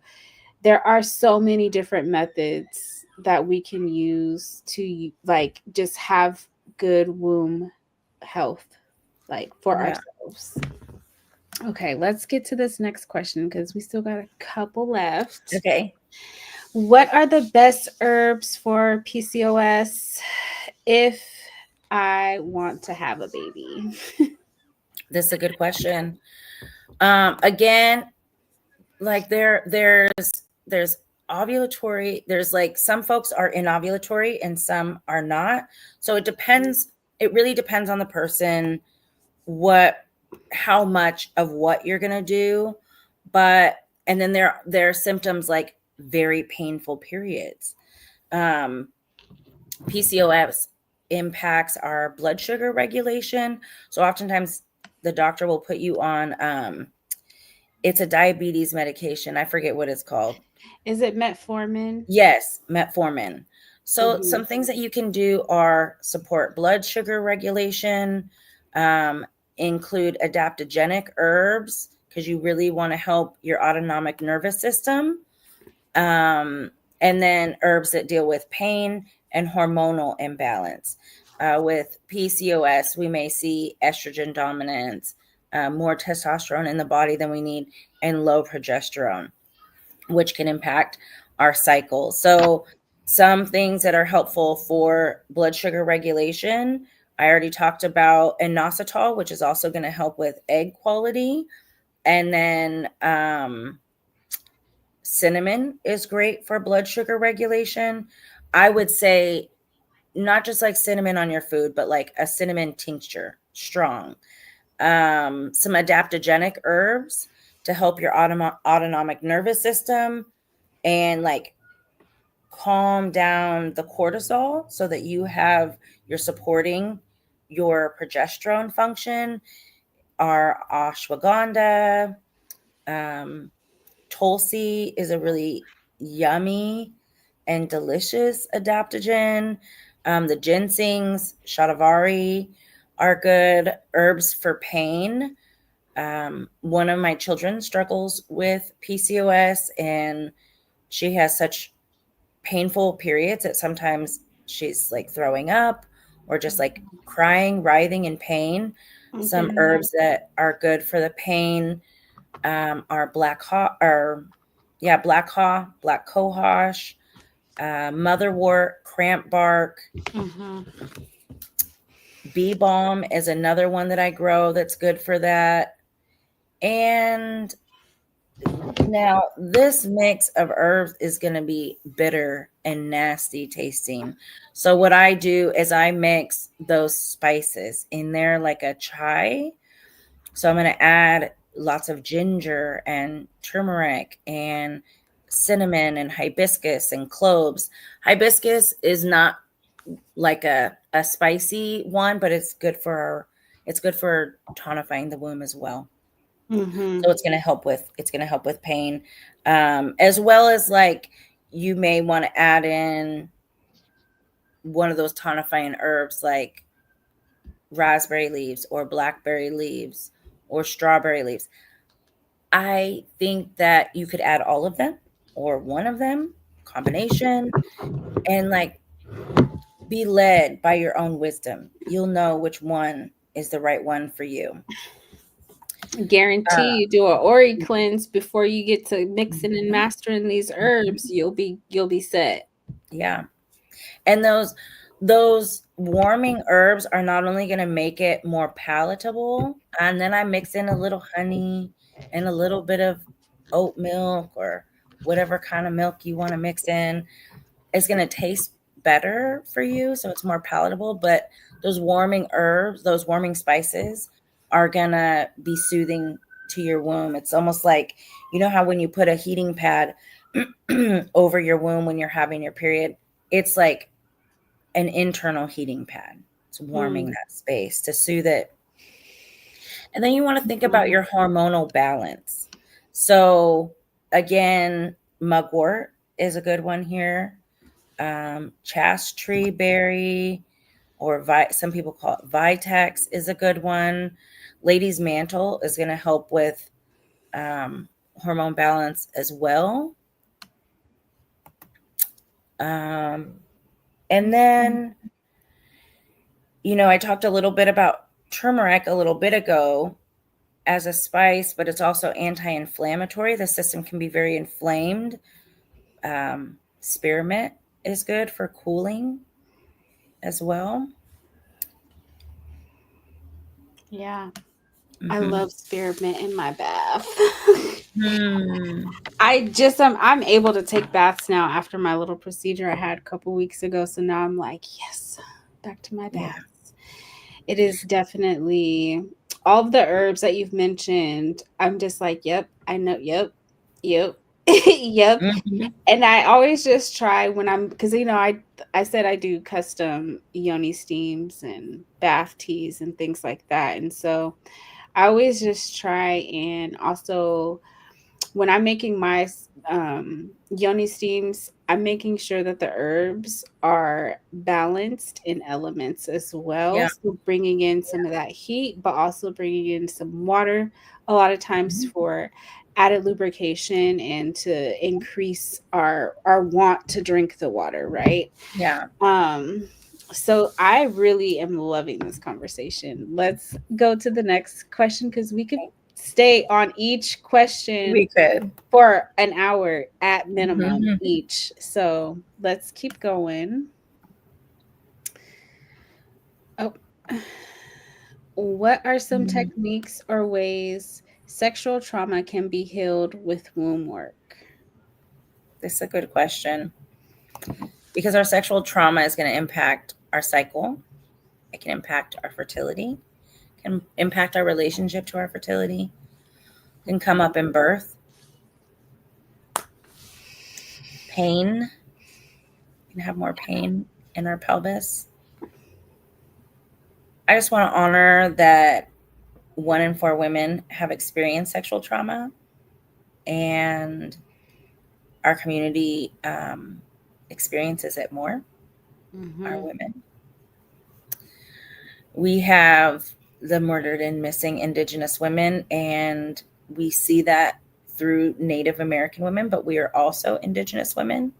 there are so many different methods that we can use to like just have good womb health like for ourselves. Okay, let's get to this next question because we still got a couple left. Okay. What are the best herbs for PCOS if I want to have a baby? This is a good question. Again, like there's ovulatory, there's like some folks are inovulatory and some are not. So it depends. It really depends on the person, how much of what you're going to do. But, and then there are symptoms like very painful periods. PCOS impacts our blood sugar regulation. So oftentimes the doctor will put you on, it's a diabetes medication. I forget what it's called. Is it metformin? Yes, metformin. So Mm-hmm. some things that you can do are support blood sugar regulation, include adaptogenic herbs, because you really want to help your autonomic nervous system. And then herbs that deal with pain and hormonal imbalance. With PCOS, we may see estrogen dominance, more testosterone in the body than we need, and low progesterone, which can impact our cycle. So some things that are helpful for blood sugar regulation, I already talked about inositol, which is also going to help with egg quality. And then cinnamon is great for blood sugar regulation. I would say not just like cinnamon on your food, but like a cinnamon tincture, strong. Some adaptogenic herbs to help your autonomic nervous system and like calm down the cortisol so that you're supporting your progesterone function, are ashwagandha. Tulsi is a really yummy and delicious adaptogen. The ginsengs, shatavari are good. Herbs for pain. One of my children struggles with PCOS, and she has such painful periods that sometimes she's like throwing up or just like crying, writhing in pain. Some Okay. herbs that are good for the pain are black cohosh, motherwort, cramp bark. Mm-hmm. Bee balm is another one that I grow that's good for that. And now this mix of herbs is going to be bitter and nasty tasting. So what I do is I mix those spices in there like a chai. So I'm going to add lots of ginger and turmeric and cinnamon and hibiscus and cloves. Hibiscus is not like a spicy one, but it's good for tonifying the womb as well. Mm-hmm. So it's going to help with pain, as well as like you may want to add in one of those tonifying herbs like raspberry leaves or blackberry leaves or strawberry leaves. I think that you could add all of them or one of them, combination, and like be led by your own wisdom. You'll know which one is the right one for you. Guarantee you do a Ori cleanse before you get to mixing and Mhm. mastering these herbs, you'll be set. Yeah. And those warming herbs are not only going to make it more palatable, and then I mix in a little honey and a little bit of oat milk or whatever kind of milk you want to mix in. It's going to taste better for you, so it's more palatable, but those warming herbs, those warming spices are going to be soothing to your womb. It's almost like, you know how when you put a heating pad over your womb when you're having your period, it's like an internal heating pad. It's warming Mm. that space to soothe it. And then you want to think about your hormonal balance. So again, mugwort is a good one here. Chaste tree berry, or some people call it vitex, is a good one. Lady's mantle is going to help with hormone balance as well. And then, I talked a little bit about turmeric a little bit ago as a spice, but it's also anti-inflammatory. The system can be very inflamed Spearmint is good for cooling as well. Yeah. I love spearmint in my bath. Mm. I'm able to take baths now after my little procedure I had a couple weeks ago. So now I'm like, yes, back to my Yeah. baths. It is definitely all of the herbs that you've mentioned. I'm just like, yep, I know, yep, yep, yep. Mhm. And I always just try when I'm because I said I do custom yoni steams and bath teas and things like that, and so I always just try and also when I'm making my yoni steams, I'm making sure that the herbs are balanced in elements as well. Yeah. So bringing in some of that heat, but also bringing in some water a lot of times Mhm. for added lubrication and to increase our want to drink the water, right? Yeah. Um, so I really am loving this conversation. Let's go to the next question because we could stay on each question We could. for an hour at minimum Mhm. each. So let's keep going. Oh, what are some Mhm. techniques or ways sexual trauma can be healed with womb work? This is a good question because our sexual trauma is going to impact our cycle. It can impact our fertility, can impact our relationship to our fertility, can come up in birth, pain, can have more pain in our pelvis. I just want to honor that 1 in 4 women have experienced sexual trauma, and our community experiences it more, our Mm-hmm. women. We have the murdered and missing Indigenous women, and we see that through Native American women, but we are also Indigenous women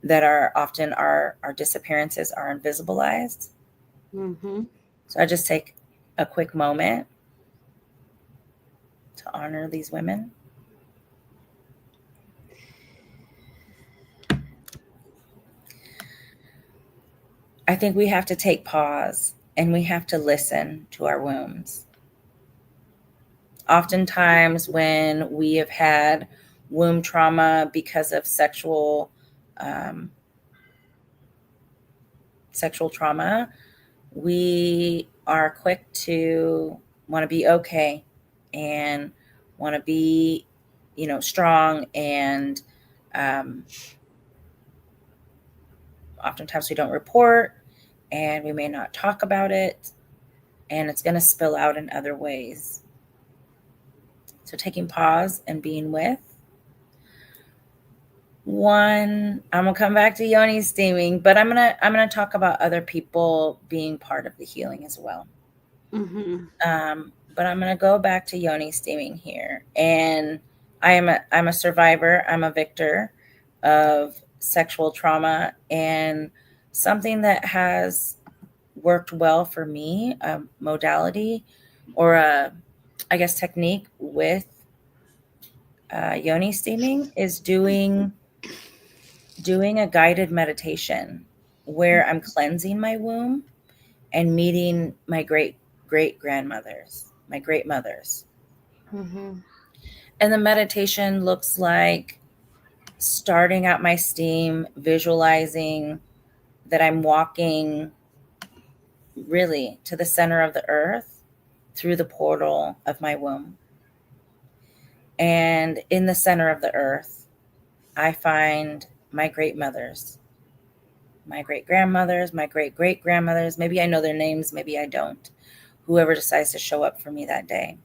that are often our disappearances are invisibilized. Mm-hmm. So I just take a quick moment to honor these women. I think we have to take pause and we have to listen to our wombs. Oftentimes, when we have had womb trauma because of um, sexual trauma, we are quick to want to be okay and want to be, strong. And um, oftentimes we don't report and we may not talk about it, and it's going to spill out in other ways. So taking pause and being with. One, I'm gonna come back to yoni steaming, but I'm gonna talk about other people being part of the healing as well. Mm-hmm. But I'm gonna go back to yoni steaming here, and I'm a survivor. I'm a victor of sexual trauma, and something that has worked well for me, a modality or I guess technique with yoni steaming is doing a guided meditation where I'm cleansing my womb and meeting my great grandmothers, my great mothers. Mm-hmm. And the meditation looks like starting out my steam, visualizing that I'm walking really to the center of the earth through the portal of my womb. And in the center of the earth, I find my great mothers, my great grandmothers, my great great grandmothers. Maybe I know their names, maybe I don't. Whoever decides to show up for me that day.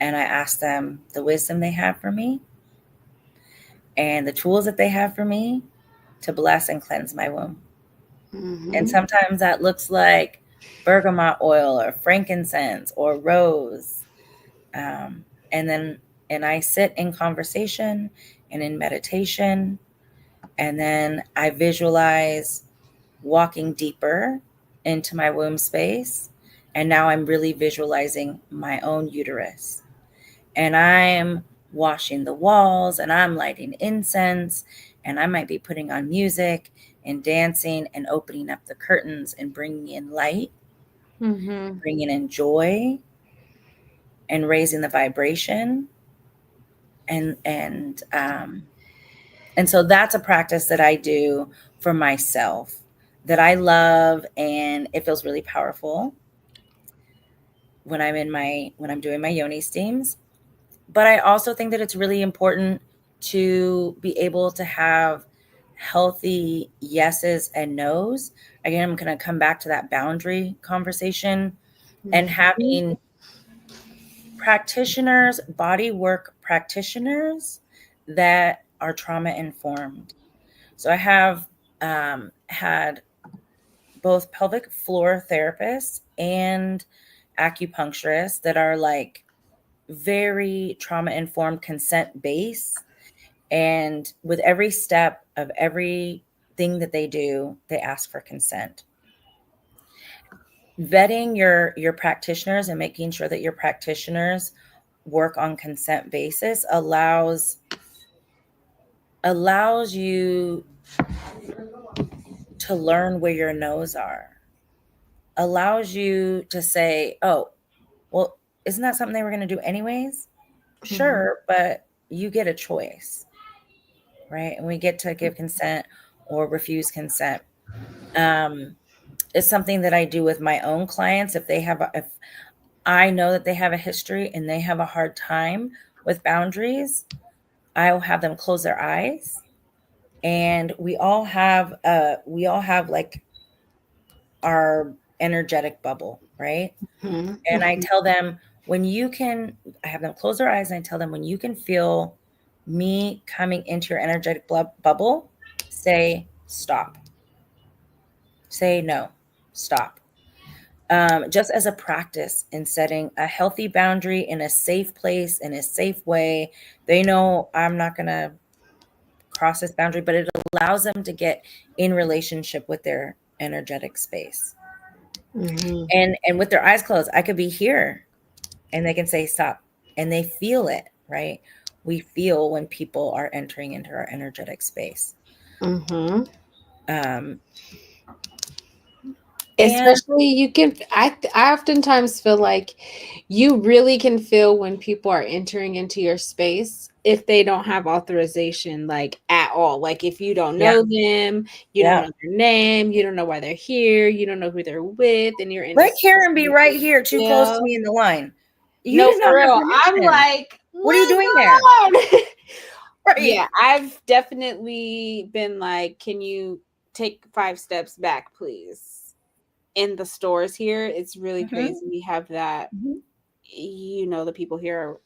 And I ask them the wisdom they have for me and the tools that they have for me to bless and cleanse my womb. Mm-hmm. And sometimes that looks like bergamot oil or frankincense or rose. Um, and I sit in conversation and in meditation, and then I visualize walking deeper into my womb space. And now I'm really visualizing my own uterus. And I'm washing the walls, and I'm lighting incense, and I might be putting on music and dancing and opening up the curtains and bringing in light, Mm-hmm. bringing in joy, and raising the vibration. And so that's a practice that I do for myself that I love, and it feels really powerful when I'm doing my yoni steams. But I also think that it's really important to be able to have healthy yeses and nos. Again, I'm going to come back to that boundary conversation, and having practitioners, body work practitioners that are trauma informed. So I have had both pelvic floor therapists and acupuncturists that are like very trauma informed, consent based. And with every step of everything that they do, they ask for consent. Vetting your practitioners and making sure that your practitioners work on consent basis allows you to learn where your no's are, allows you to say, oh, well, isn't that something they were going to do anyways? Sure, but you get a choice, right? And we get to give consent or refuse consent. It's something that I do with my own clients. If I know that they have a history and they have a hard time with boundaries, I'll have them close their eyes, and we all have like our energetic bubble, right? Mm-hmm. And I tell them, I have them close their eyes, and I tell them, when you can feel me coming into your energetic bubble, say stop. Say no, stop. Just as a practice in setting a healthy boundary in a safe place, in a safe way. They know I'm not going to cross this boundary, but it allows them to get in relationship with their energetic space. Mm-hmm. And with their eyes closed, I could be here and they can say stop, and they feel it, right? We feel when people are entering into our energetic space. Mm-hmm. Um, and Especially you can I oftentimes feel like you really can feel when people are entering into your space if they don't have authorization like at all. Like if you don't yeah, know them, you don't yeah. know their name, you don't know why they're here, you don't know who they're with, and you're in a Let Karen space be where right they here too close to feel. me in the line. You No, did not for have real. I'm permission. like, What are you what's doing there? going on? Right. Yeah, I've definitely been like, can you take 5 steps back, please? In the stores here, it's really Mm-hmm. crazy. We have that, Mm-hmm. the people here are,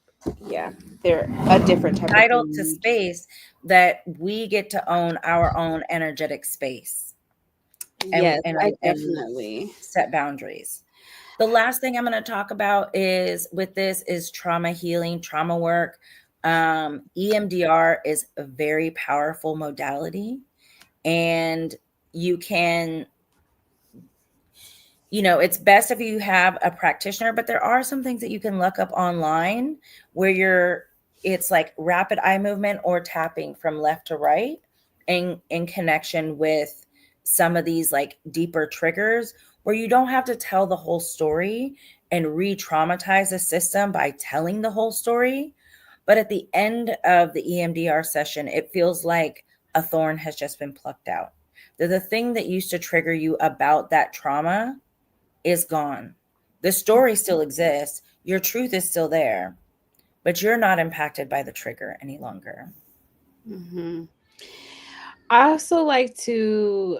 yeah, they're a different type of Entitled to breed. space that we get to own our own energetic space, and Yes, I and definitely. set boundaries. The last thing I'm going to talk about is trauma healing, trauma work. EMDR is a very powerful modality, and you can, it's best if you have a practitioner, but there are some things that you can look up online where it's like rapid eye movement or tapping from left to right in connection with some of these like deeper triggers, where you don't have to tell the whole story and re-traumatize the system by telling the whole story. But at the end of the EMDR session, it feels like a thorn has just been plucked out. The thing that used to trigger you about that trauma is gone. The story still exists. Your truth is still there, but you're not impacted by the trigger any longer. Mhm. I also like to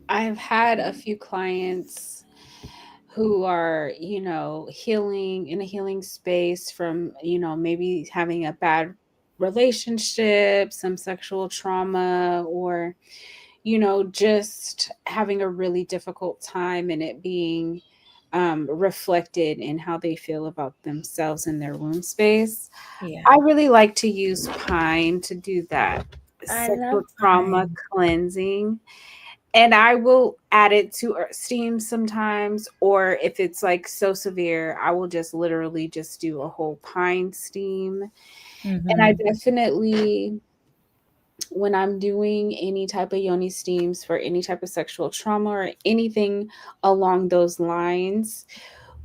I've had a few clients who are, healing in a healing space from, maybe having a bad relationship, some sexual trauma, or, just having a really difficult time and it being reflected in how they feel about themselves in their womb space. Yeah. I really like to use pine to do that I love sexual trauma pine. cleansing, and I will add it to steam sometimes, or if it's like so severe, I will just literally just do a whole pine steam. And I Mm-hmm. definitely, when I'm doing any type of yoni steams for any type of sexual trauma or anything along those lines,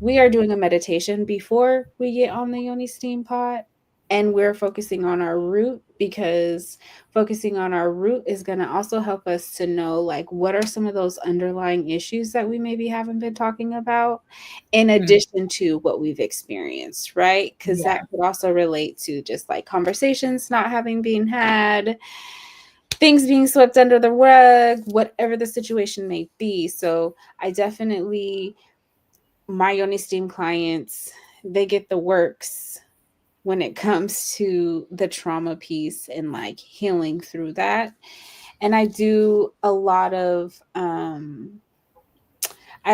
we are doing a meditation before we get on the yoni steam pot, and we're focusing on our root, because focusing on our root is going to also help us to know like what are some of those underlying issues that we maybe haven't been talking about, in addition to what we've experienced, right? Because Yeah. that could also relate to just like conversations not having been had, things being swept under the rug, whatever the situation may be. So I definitely, my yoni steam clients, they get the works when it comes to the trauma piece and like healing through that. And I do a lot of I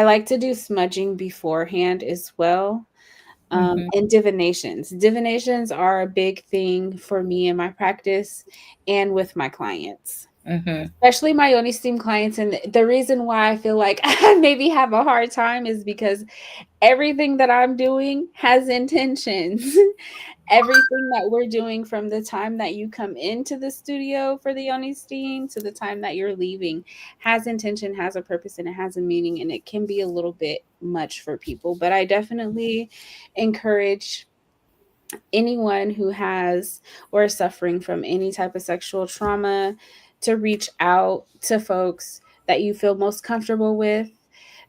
like to do smudging beforehand as well. Mm-hmm. And divinations. Divinations are a big thing for me in my practice and with my clients, Mm-hmm. especially my yoni steam clients. And the reason why I feel like I maybe have a hard time is because everything that I'm doing has intentions. Everything that we're doing, from the time that you come into the studio for the yoni steam to the time that you're leaving, has intention, has a purpose, and it has a meaning. And it can be a little bit much for people. But I definitely encourage anyone who has or is suffering from any type of sexual trauma to reach out to folks that you feel most comfortable with.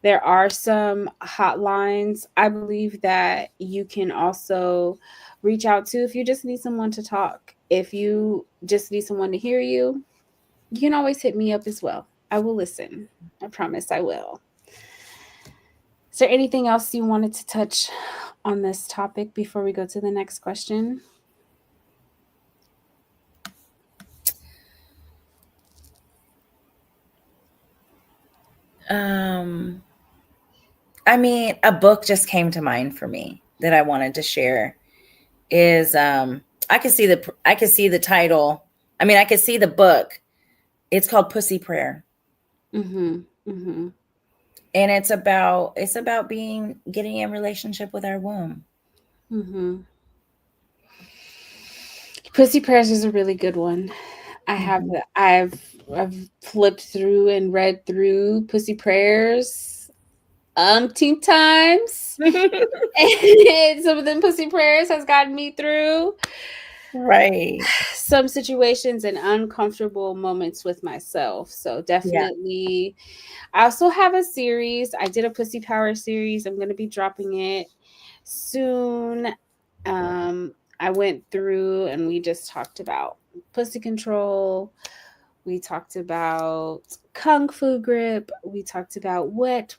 There are some hotlines, I believe, that you can also reach out to if you just need someone to talk. If you just need someone to hear you can always hit me up as well. I will listen. I promise I will. Is there anything else you wanted to touch on this topic before we go to the next question? Um, I mean, a book just came to mind for me that I wanted to share. Is I could see the title. I mean, I could see the book. It's called Pussy Prayer. Mm-hmm. Mm-hmm. And it's about being getting in relationship with our womb. Mm-hmm. Pussy Prayers is a really good one. Mhm. I've flipped through and read through Pussy Prayers umpteen times. And some of them Pussy Prayers has gotten me through Right. some situations and uncomfortable moments with myself. So Yeah. definitely, I also have a series. I did a Pussy Power series. I'm going to be dropping it soon. I went through and we just talked about pussy control. We talked about kung fu grip. We talked about wet.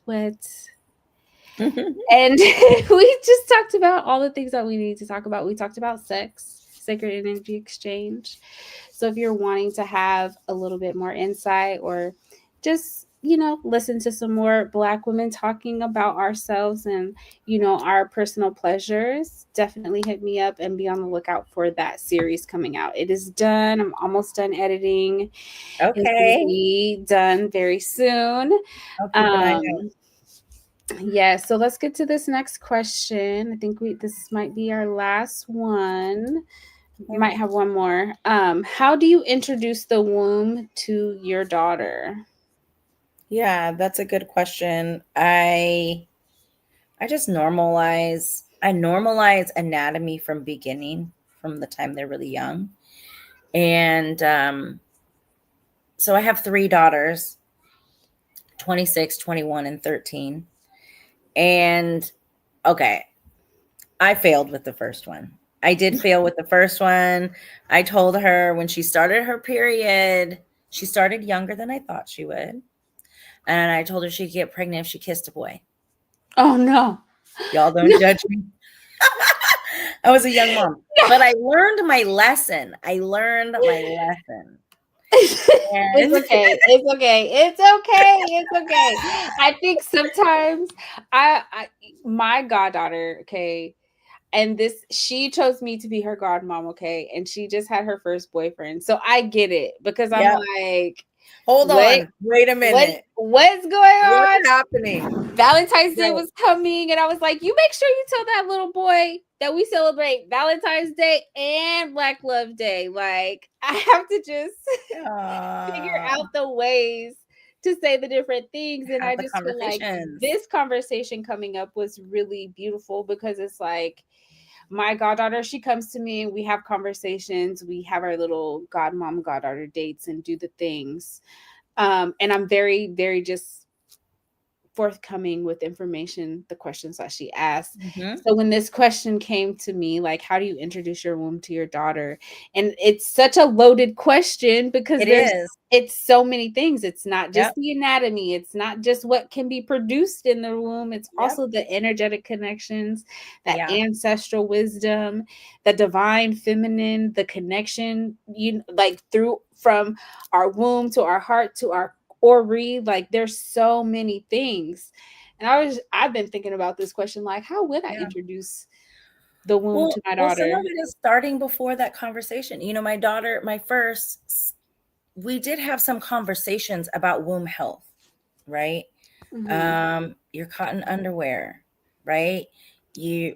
And we just talked about all the things that we need to talk about. We talked about sex, sacred energy exchange. So if you're wanting to have a little bit more insight, or just, listen to some more Black women talking about ourselves and, our personal pleasures, definitely hit me up and be on the lookout for that series coming out. It is done. I'm almost done editing. It's going to Okay. be done very soon. I'll keep an eye out. Um, yeah, so let's get to this next question. I think this might be our last one. Yeah. Might have one more. How do you introduce the womb to your daughter? Yeah, that's a good question. I just normalize anatomy from beginning, from the time they're really young. And so I have three daughters, 26, 21, and 13. And okay, I failed with the first one. I did fail with the first one. I told her when she started her period, she started younger than I thought she would. And I told her she'd get pregnant if she kissed a boy. Oh no. Y'all don't No. judge me. I was a young mom, but I learned my lesson. It's And okay. It's okay. It's okay. It's okay. I think sometimes I my goddaughter, okay, and this, she chose me to be her godmom, okay, and she just had her first boyfriend. So I get it, because I'm yeah, like, Hold Wait, on. Wait a minute. what's going on? What's happening? Valentine's Day Right. was coming, and I was like, you make sure you tell that little boy that we celebrate Valentine's Day and Black Love Day. Like, I have to just figure out the ways to say the different things. And Have I the just feel like conversations. this conversation coming up was really beautiful because it's like my goddaughter, she comes to me and we have conversations. We have our little godmom, goddaughter dates and do the things. And I'm very, very just forthcoming with information, the questions that she asked. Mhm. So when this question came to me, like, how do you introduce your womb to your daughter? And it's such a loaded question because It is. it's so many things. It's not just Yep. the anatomy, it's not just what can be produced in the womb, it's Yep. also the energetic connections, that Yeah. ancestral wisdom, the divine feminine, the connection, you like through from our womb to our heart to our or read, like there's so many things. And I've been thinking about this question, like how would I Yeah. introduce the womb to my Well, some daughter? of it is starting before that conversation. You know, my daughter, my first, we did have some conversations about womb health, right? Your cotton underwear, right?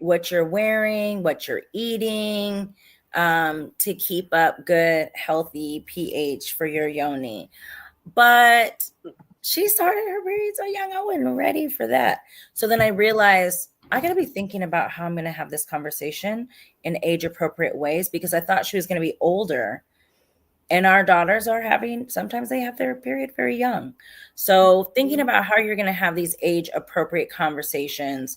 What you're wearing, what you're eating, to keep up good, healthy pH for your yoni. But she started her period so young, I wasn't ready for that. So then I realized I got to be thinking about how I'm going to have this conversation in age appropriate ways because I thought she was going to be older. And our daughters are having, sometimes they have their period very young. So thinking about how you're going to have these age appropriate conversations.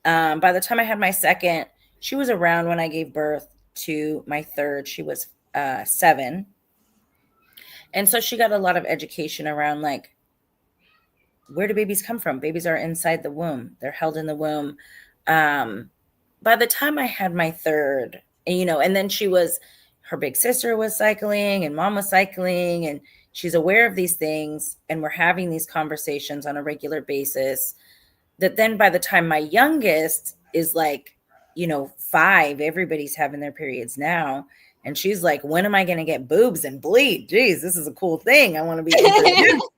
By the time I had my second, she was around when I gave birth to my third. She was 7. And so she got a lot of education around like, where do babies come from? Babies are inside the womb. They're held in the womb. By the time I had my third, and then her big sister was cycling and mom was cycling and she's aware of these things. And we're having these conversations on a regular basis that then by the time my youngest is like, 5, everybody's having their periods now. And she's like, when am I going to get boobs and bleed? Geez, this is a cool thing. I want to be introduced.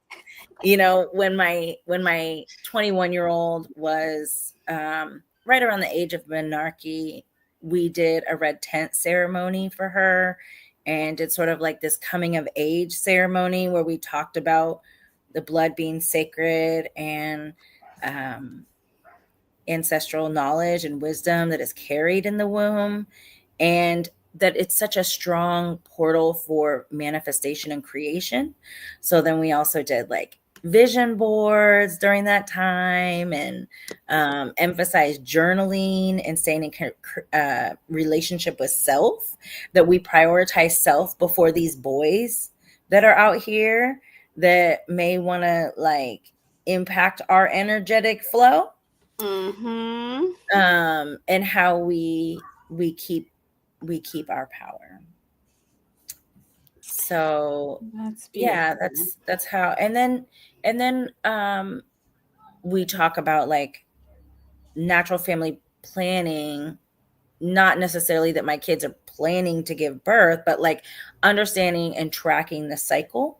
When my 21-year-old was right around the age of menarche, we did a red tent ceremony for her. And it's sort of like this coming of age ceremony where we talked about the blood being sacred and ancestral knowledge and wisdom that is carried in the womb, and that it's such a strong portal for manifestation and creation. So then we also did like vision boards during that time and emphasized journaling and staying in relationship with self, that we prioritize self before these boys that are out here that may want to like impact our energetic flow. And how we keep our power. So That's beautiful. yeah, that's how. And then we talk about like natural family planning, not necessarily that my kids are planning to give birth, but like understanding and tracking the cycle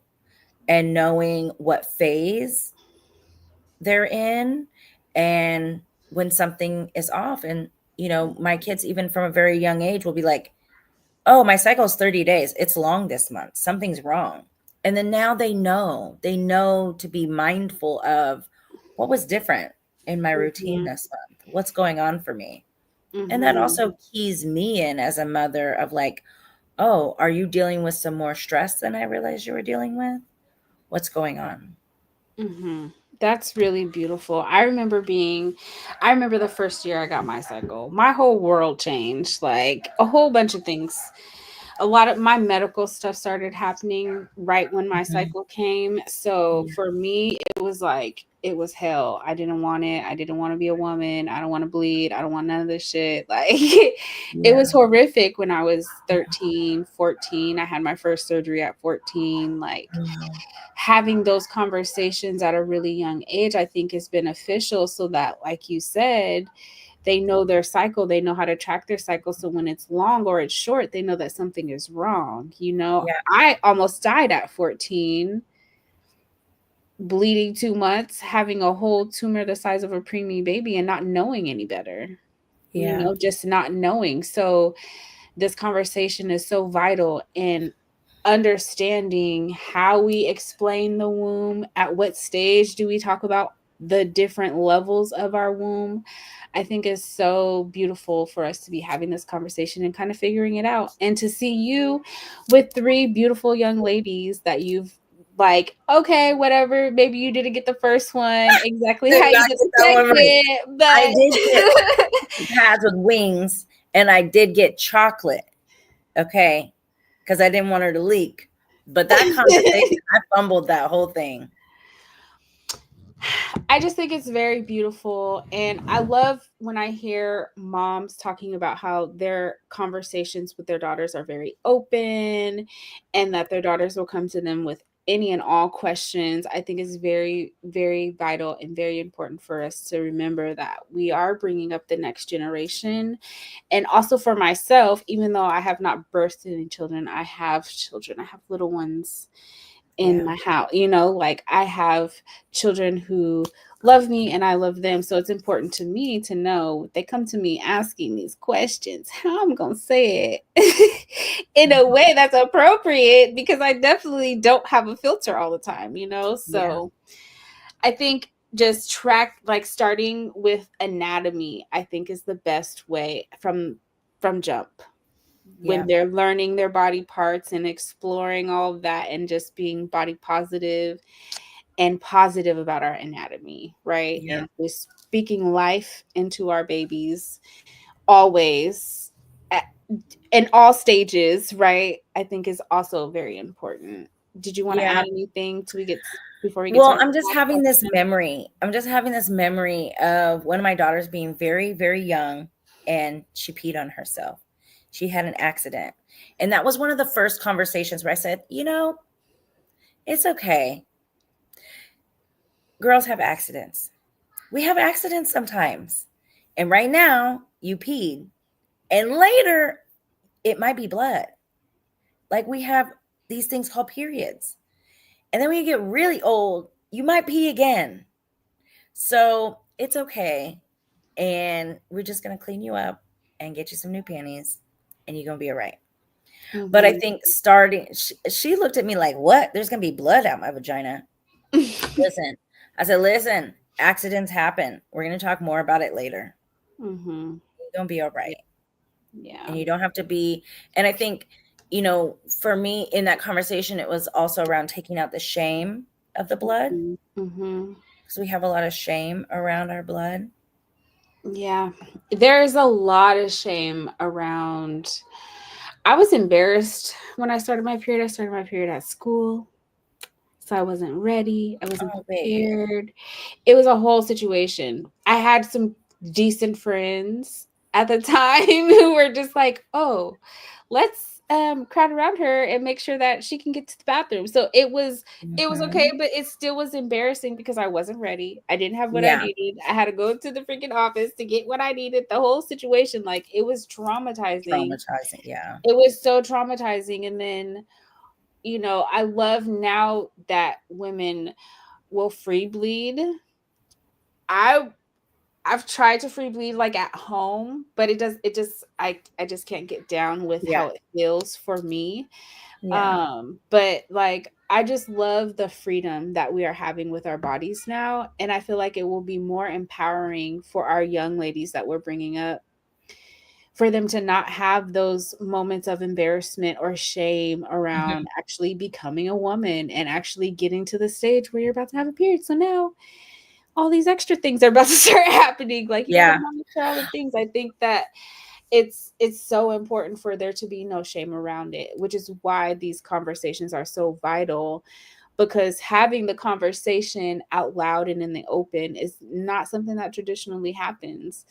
and knowing what phase they're in and when something is off. And my kids, even from a very young age, will be like, oh, my cycle is 30 days, it's long this month, something's wrong. And then now they know to be mindful of what was different in my routine this month, what's going on for me. And that also keys me in as a mother of like, oh, are you dealing with some more stress than I realized you were dealing with? What's going on? That's really beautiful. I remember the first year I got my cycle. My whole world changed. Like a whole bunch of things. A lot of my medical stuff started happening right when my Mhm. cycle came. So Yeah. for me, it was like it was hell. I didn't want it. I didn't want to be a woman. I don't want to bleed. I don't want none of this shit. Like it was horrific when I was 13, 14. I had my first surgery at 14. Like Mhm. having those conversations at a really young age, I think is beneficial so that, like you said, they know their cycle, they know how to track their cycle. So when it's long or it's short, they know that something is wrong. Yeah. I almost died at 14 bleeding 2 months, having a whole tumor the size of a preemie baby and not knowing any better, Yeah. just not knowing. So this conversation is so vital in understanding how we explain the womb, at what stage do we talk about the different levels of our womb. I think is so beautiful for us to be having this conversation and kind of figuring it out, and to see you with 3 beautiful young ladies that you've like, okay, whatever, maybe you didn't get the first one exactly Did how you not get get the that one right. second, I did but get pads with wings, and I did get chocolate. Okay, because I didn't want her to leak. But that conversation, I fumbled that whole thing. I just think it's very beautiful. And I love when I hear moms talking about how their conversations with their daughters are very open and that their daughters will come to them with any and all questions. I think is very, very vital and very important for us to remember that we are bringing up the next generation. And also for myself, even though I have not birthed any children, I have children, I have little ones in my house, like I have children who love me and I love them. So it's important to me to know they come to me asking these questions, how I'm going to say it in a way that's appropriate, because I definitely don't have a filter all the time, So I think just starting with anatomy, I think is the best way from jump, when they're learning their body parts and exploring all of that and just being body positive and positive about our anatomy, right? Yeah. And just speaking life into our babies always in all stages, right? I think is also very important. Did you want to add anything before we get Well, started? I'm just having this memory. I'm just having this memory of one of my daughters being very, very young, and she peed on herself. She had an accident. And that was one of the first conversations where I said, it's okay. Girls have accidents. We have accidents sometimes. And right now, you peed. And later, it might be blood. Like, we have these things called periods. And then when you get really old, you might pee again. So it's okay. And we're just going to clean you up and get you some new panties, and you're going to be all right. Mm-hmm. But I think she looked at me like, what? There's going to be blood out my vagina. Listen, accidents happen. We're going to talk more about it later. Mm-hmm. You're going to be all right. Yeah. And you don't have to be. And I think, for me in that conversation, it was also around taking out the shame of the blood. Mm-hmm. Because we have a lot of shame around our blood. Yeah, there is a lot of shame around. I was embarrassed when I started my period. I started my period at school, so I wasn't ready. I wasn't prepared. It was a whole situation. I had some decent friends at the time who were just like, "Oh, let's crowd around her and make sure that she can get to the bathroom." So it was okay, but it still was embarrassing because I wasn't ready. I didn't have what I needed. I had to go to the freaking office to get what I needed. The whole situation, like, it was traumatizing. Yeah. It was so traumatizing. And then, I love now that women will free bleed. I've tried to free bleed like at home, but I just can't get down with how it feels for me. But like, I just love the freedom that we are having with our bodies now, and I feel like it will be more empowering for our young ladies that we're bringing up, for them to not have those moments of embarrassment or shame around actually becoming a woman and actually getting to the stage where you're about to have a period. So now all these extra things are about to start happening. Like, you gotta monitor all the things. I think that it's so important for there to be no shame around it, which is why these conversations are so vital, because having the conversation out loud and in the open is not something that traditionally happens.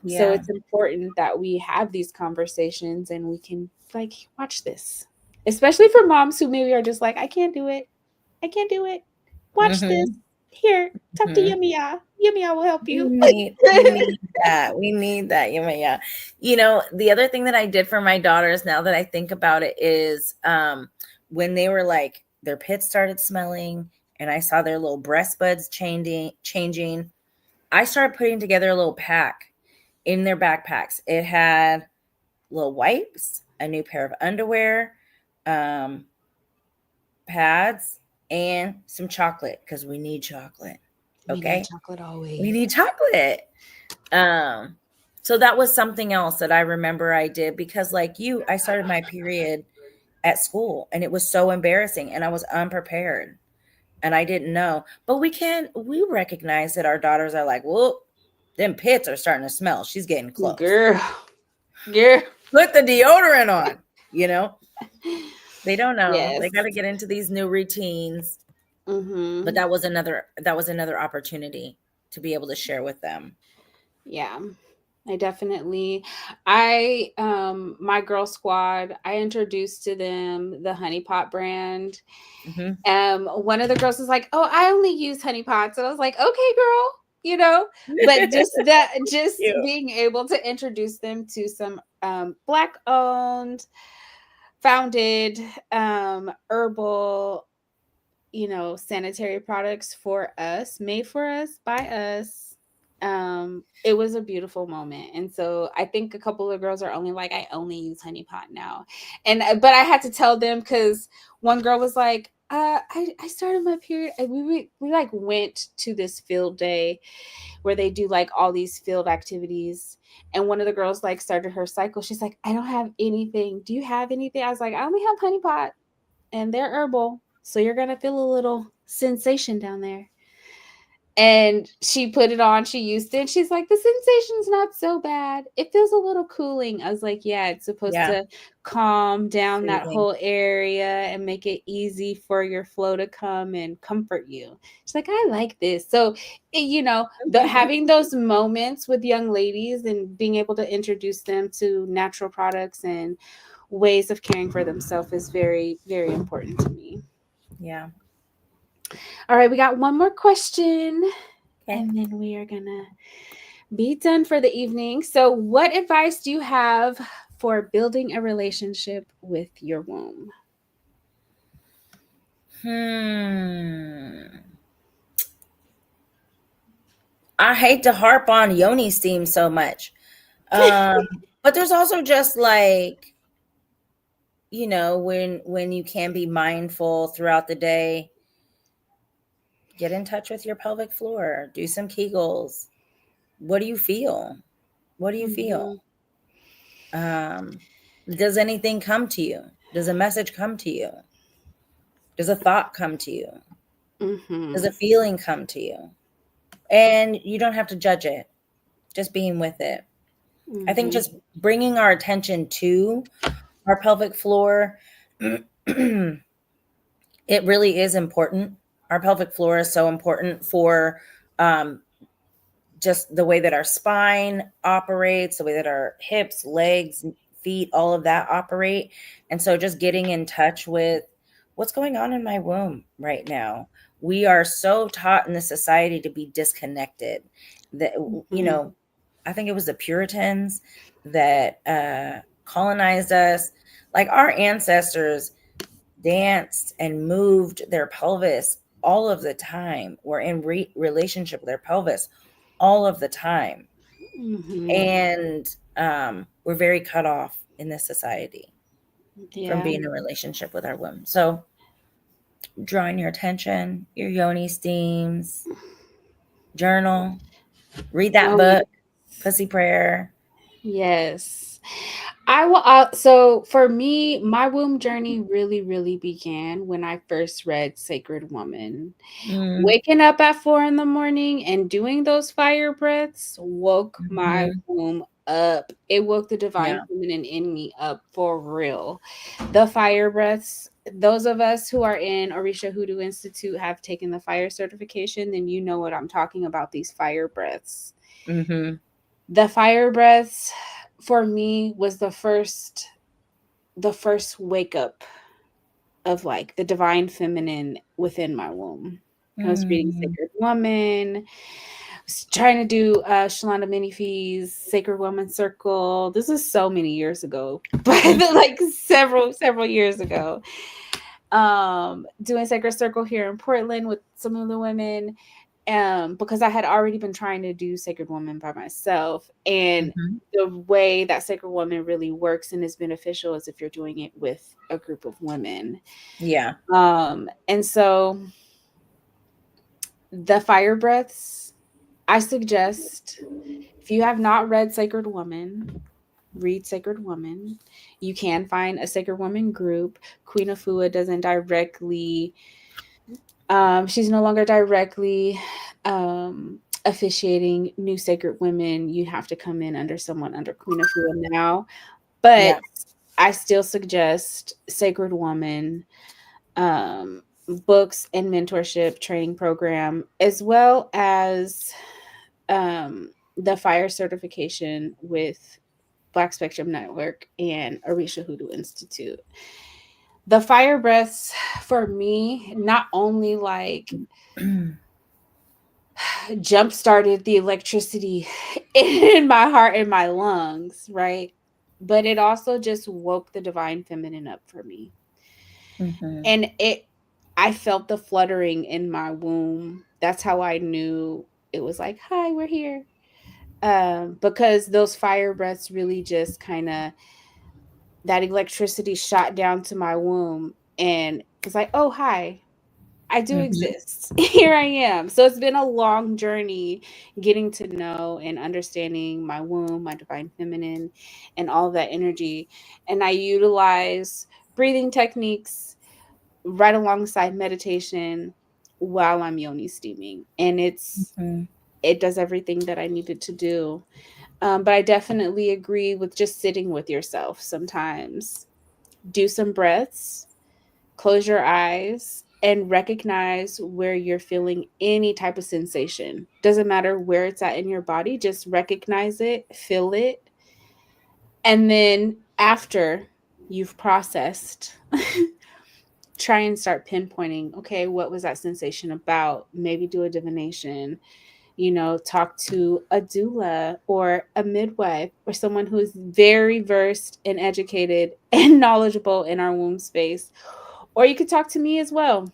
So it's important that we have these conversations and we can, like, watch this, especially for moms who maybe are just like, I can't do it. Watch this. Here, talk to Yummy Ya. Yummy Ya will help you. We need that. We need that. Yeah. The other thing that I did for my daughters, now that I think about it, is when they were like, their pits started smelling and I saw their little breast buds changing, I started putting together a little pack in their backpacks. It had little wipes, a new pair of underwear, pads, and some chocolate, because we need chocolate. We Okay. need chocolate always. We need chocolate. So that was something else that I remember I did, because like you, I started my period at school and it was so embarrassing and I was unprepared and I didn't know. But we recognize that our daughters are like, well, them pits are starting to smell. She's getting close. Girl. Put the deodorant on, you know? They don't know. Yes. They got to get into these new routines. Mm-hmm. But that was another opportunity to be able to share with them. Yeah. My girl squad, I introduced to them the Honey Pot brand. Mm-hmm. One of the girls was like, "Oh, I only use Honey Pots," and I was like, "Okay, girl." But just being able to introduce them to some Black owned, founded, herbal, sanitary products for us, made for us, by us. It was a beautiful moment. And so I think a couple of girls are only like, I only use Honey Pot now. But I had to tell them, because one girl was like, I started my period. And we like went to this field day where they do like all these field activities. And one of the girls like started her cycle. She's like, I don't have anything. Do you have anything? I was like, I only have Honey Pot, and they're herbal. So you're going to feel a little sensation down there. And she put it on, she used it. She's like, the sensation's not so bad. It feels a little cooling. I was like, yeah, it's supposed to calm down that whole area and make it easy for your flow to come and comfort you. She's like, I like this. So, having those moments with young ladies and being able to introduce them to natural products and ways of caring for themselves is very, very important to me. Yeah. All right, we got one more question, and then we are going to be done for the evening. So, what advice do you have for building a relationship with your womb? I hate to harp on yoni steam so much. But there's also just like, when you can be mindful throughout the day, get in touch with your pelvic floor, do some Kegels. What do you feel? What do you feel? Does anything come to you? Does a message come to you? Does a thought come to you? Does a feeling come to you? And you don't have to judge it, just being with it. I think just bringing our attention to our pelvic floor, it really is important. Our pelvic floor is so important for just the way that our spine operates, the way that our hips, legs, feet, all of that operate. And so just getting in touch with what's going on in my womb right now. We are so taught in the society to be disconnected that, I think it was the Puritans that colonized us. Like our ancestors danced and moved their pelvis all of the time. We're in relationship with their pelvis all of the time. And we're very cut off in this society from being in a relationship with our womb. So drawing your attention, your yoni steams, journal, read that book, Pussy Prayer. Yes. I will. So for me, my womb journey really, really began when I first read Sacred Woman. Waking up at 4 a.m. and doing those fire breaths woke my womb up. It woke the divine feminine in me up for real. The fire breaths. Those of us who are in Orisha Hoodoo Institute have taken the fire certification, then you know what I'm talking about. These fire breaths. The fire breaths for me was the first wake up of like the divine feminine within my womb. I was reading Sacred Woman, was trying to do Shalanda Minifee's Sacred Woman Circle. This is so many years ago, but like several years ago. doing Sacred Circle here in Portland with some of the women, because I had already been trying to do Sacred Woman by myself. And Mhm. the way that Sacred Woman really works and is beneficial is if you're doing it with a group of women. Yeah. And so the fire breaths, I suggest, if you have not read Sacred Woman, read Sacred Woman. You can find a Sacred Woman group. Queen Afua doesn't directly, she's no longer directly officiating new Sacred Women. You have to come in under someone under Queen Afua now. But Yeah. I still suggest Sacred Woman um, books and mentorship training program, as well as the fire certification with Black Spectrum Network and Orisha Hoodoo Institute. The fire breaths for me not only like jump started the electricity in my heart and my lungs, right? But it also just woke the divine feminine up for me. Mhm. And I felt the fluttering in my womb. That's how I knew it was like, hi, we're here. Because those fire breaths really just kind of, that electricity shot down to my womb and was like, oh, hi, I do Mhm. exist. Here I am. So it's been a long journey getting to know and understanding my womb, my divine feminine, and all of that energy. And I utilize breathing techniques right alongside meditation while I'm yoni steaming. And Mhm. it does everything that I needed to do. But I definitely agree with just sitting with yourself sometimes. Do some breaths, close your eyes, and recognize where you're feeling any type of sensation. Doesn't matter where it's at in your body, just recognize it, feel it. And then after you've processed, try and start pinpointing, okay, what was that sensation about? Maybe do a divination, talk to a doula or a midwife or someone who's very versed and educated and knowledgeable in our womb space. Or you could talk to me as well.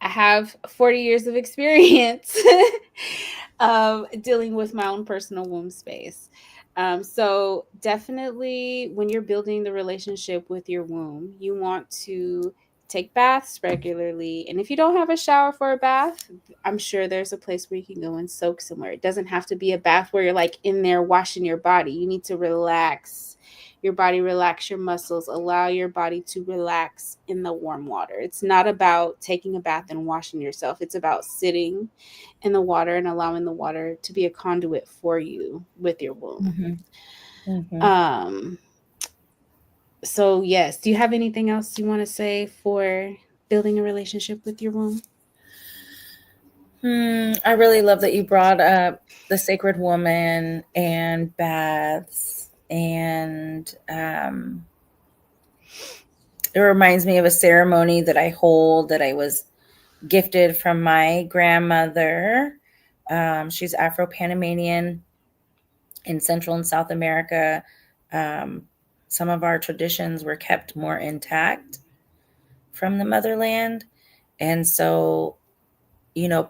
I have 40 years of experience of dealing with my own personal womb space. So, definitely, when you're building the relationship with your womb, you want to take baths regularly. And if you don't have a shower for a bath, I'm sure there's a place where you can go and soak somewhere. It doesn't have to be a bath where you're like in there washing your body. You need to relax your body, relax your muscles, allow your body to relax in the warm water. It's not about taking a bath and washing yourself, it's about sitting in the water and allowing the water to be a conduit for you with your womb. Mhm. Mhm. Um, so, yes, do you have anything else you want to say for building a relationship with your womb? I really love that you brought up the sacred woman and baths, and it reminds me of a ceremony that I hold that I was gifted from my grandmother. She's Afro-Panamanian in Central and South America. Um, some of our traditions were kept more intact from the motherland. And so,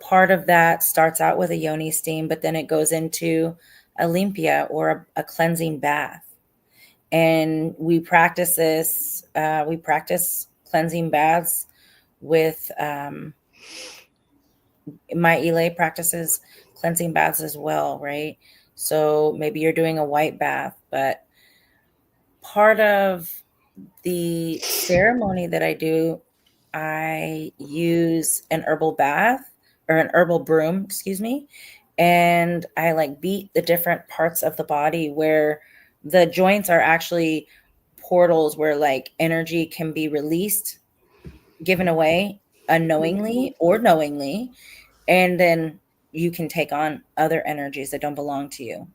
part of that starts out with a yoni steam, but then it goes into a limpia or a cleansing bath. And we practice this, we practice cleansing baths with my Elay practices cleansing baths as well, right? So maybe you're doing a white bath, but part of the ceremony that I do, I use an herbal bath or an herbal broom, excuse me, and I like beat the different parts of the body where the joints are actually portals where like energy can be released, given away unknowingly or knowingly, and then you can take on other energies that don't belong to you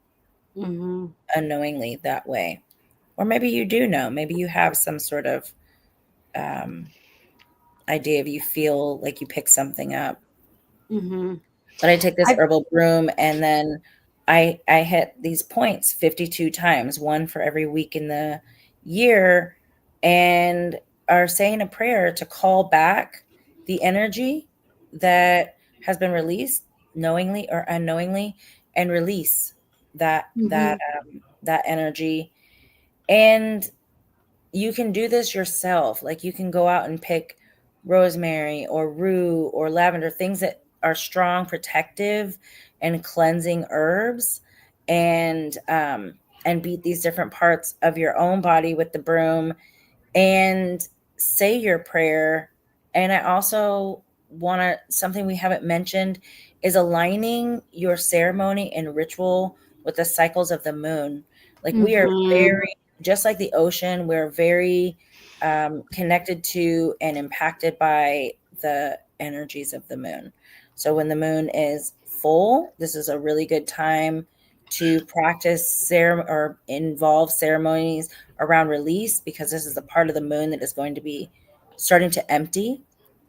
Mm-hmm. unknowingly that way. Or maybe you do know, maybe you have some sort of um, idea of you feel like you pick something up. Mm-hmm. But I take this I, herbal broom and then I hit these points 52 times, one for every week in the year. And are saying a prayer to call back the energy that has been released knowingly or unknowingly, and release Mm-hmm. that energy. And you can do this yourself. Like, you can go out and pick rosemary or rue or lavender, things that are strong, protective, and cleansing herbs, and beat these different parts of your own body with the broom and say your prayer. And I also want to, something we haven't mentioned is aligning your ceremony and ritual with the cycles of the moon. Like, we are Mm-hmm. very, just like the ocean, we're very connected to and impacted by the energies of the moon. So when the moon is full, this is a really good time to practice or involve ceremonies around release, because this is the part of the moon that is going to be starting to empty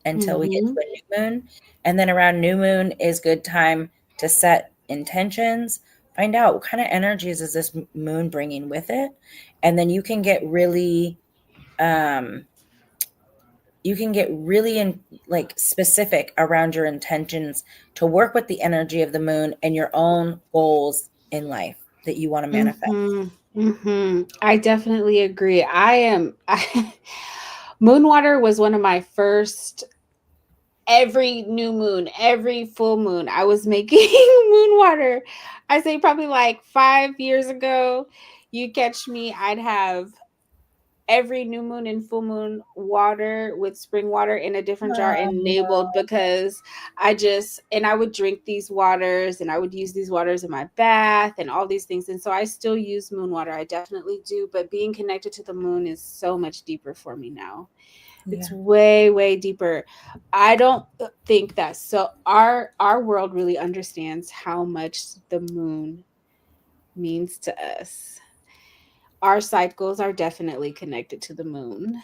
until we get to Mm-hmm. a new moon. And then around new moon is good time to set intentions, find out what kind of energies is this moon bringing with it. And then um, you can get really like specific around your intentions to work with the energy of the moon and your own goals in life that you want to manifest. Mm-hmm. Mm-hmm. I definitely agree. Moon water was one of my first. Every new moon, every full moon, I was making moon water. I say probably like 5 years ago. You catch me, I'd have every new moon and full moon water with spring water in a different jar enabled, because I would drink these waters and I would use these waters in my bath and all these things. And so I still use moon water. I definitely do. But being connected to the moon is so much deeper for me now. It's Yeah. way, way deeper. I don't think that so our world really understands how much the moon means to us. Our cycles are definitely connected to the moon.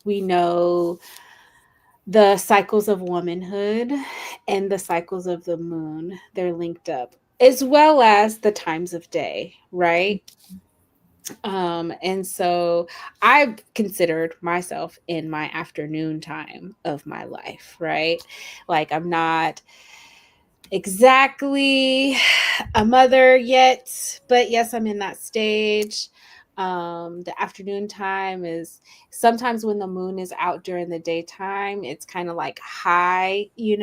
We know the cycles of womanhood and the cycles of the moon, they're linked up, as well as the times of day, right? And so I've considered myself in my afternoon time of my life, right? Like, I'm not exactly a mother yet, but yes, I'm in that stage. The afternoon time is sometimes when the moon is out during the daytime, it's kind of like high, Yeah.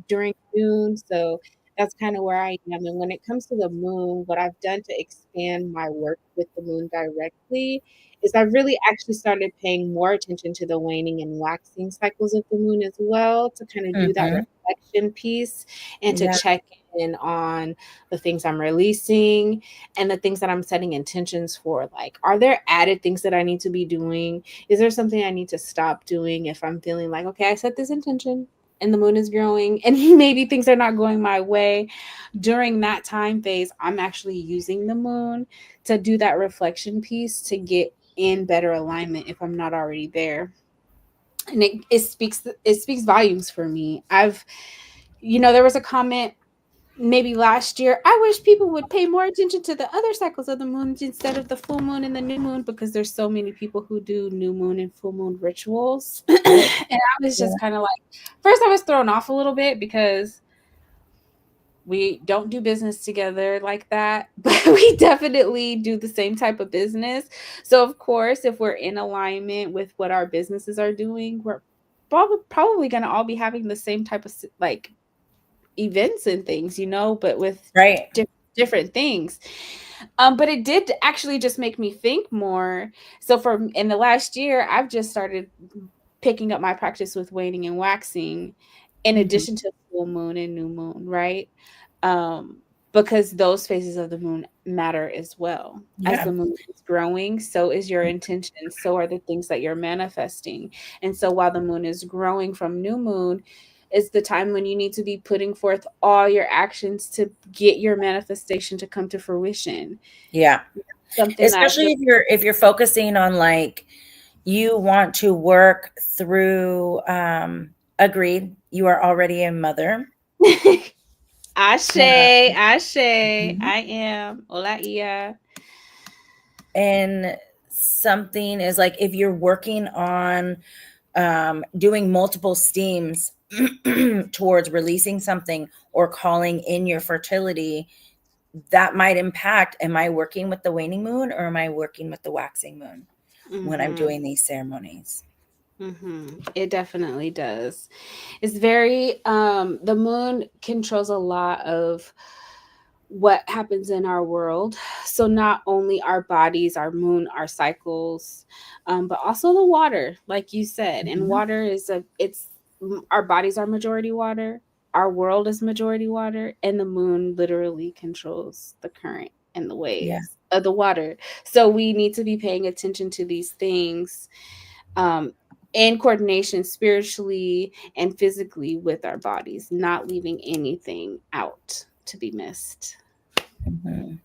during noon. So that's kind of where I am. And when it comes to the moon, what I've done to expand my work with the moon directly is I've really actually started paying more attention to the waning and waxing cycles of the moon as well, to kind of do that Hmm. reflection piece and to Yeah. check in on the things I'm releasing and the things that I'm setting intentions for. Like, are there added things that I need to be doing? Is there something I need to stop doing if I'm feeling like, okay, I set this intention and the moon is growing and maybe things are not going my way? During that time phase, I'm actually using the moon to do that reflection piece to get in better alignment if I'm not already there. And it speaks volumes for me. There was a comment maybe last year. I wish people would pay more attention to the other cycles of the moon instead of the full moon and the new moon, because there's so many people who do new moon and full moon rituals. And I was Yeah. just kind of like, first I was thrown off a little bit because we don't do business together like that, but we definitely do the same type of business. So of course, if we're in alignment with what our businesses are doing, we're probably going to all be having the same type of like events and things, but with Right. different things. But it did actually just make me think more. So for in the last year, I've just started picking up my practice with waning and waxing in Hmm. addition to full moon and new moon, right? Because those phases of the moon matter as well. As Yeah. the moon is growing, so is your intention, so are the things that you're manifesting. And so while the moon is growing from new moon, is the time when you need to be putting forth all your actions to get your manifestation to come to fruition. Yeah. Something that I Especially feel. if you're focusing on, like, you want to work through, agreed, you are already a mother. Ashe, Ashe, Mhm. I am. Hola, Ia. And something is like if you're working on doing multiple steams towards releasing something or calling in your fertility, that might impact, am I working with the waning moon or am I working with the waxing moon when I'm doing these ceremonies? It definitely does. It's very the moon controls a lot of what happens in our world. So not only our bodies, our moon, our cycles, but also the water, like you said. And Mhm. water is our bodies are majority water, our world is majority water, and the moon literally controls the current and the Yeah. waves of the water. So we need to be paying attention to these things um, in coordination spiritually and physically with our bodies, not leaving anything out to be missed. Mhm.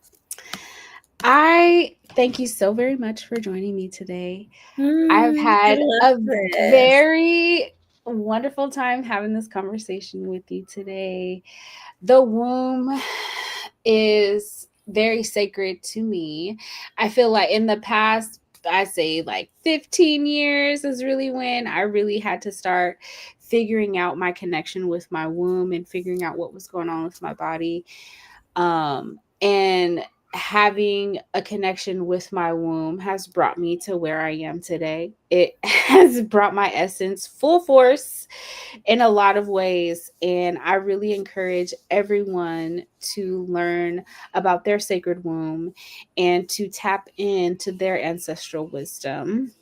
I thank you so very much for joining me today. I've Good had luck a with this. very wonderful time having this conversation with you today. The womb is very sacred to me. I feel like in the past, I say like 15 years is really when I really had to start figuring out my connection with my womb and figuring out what was going on with my body. And having a connection with my womb has brought me to where I am today. It has brought my essence full force in a lot of ways. And I really encourage everyone to learn about their sacred womb and to tap into their ancestral wisdom.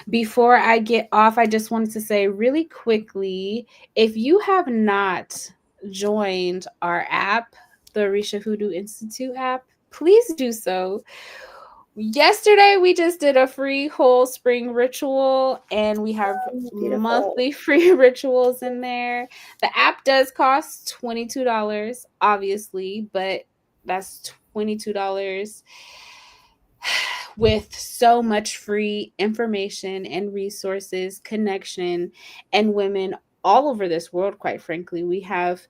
Before I get off, I just wanted to say really quickly, if you have not joined our app, the Risha Hoodoo Institute app, please do so. Yesterday, we just did a free whole spring ritual, and we have Beautiful. monthly free rituals in there. The app does cost $22, obviously, but that's $22 with so much free information and resources, connection, and women all over this world. Quite frankly, we have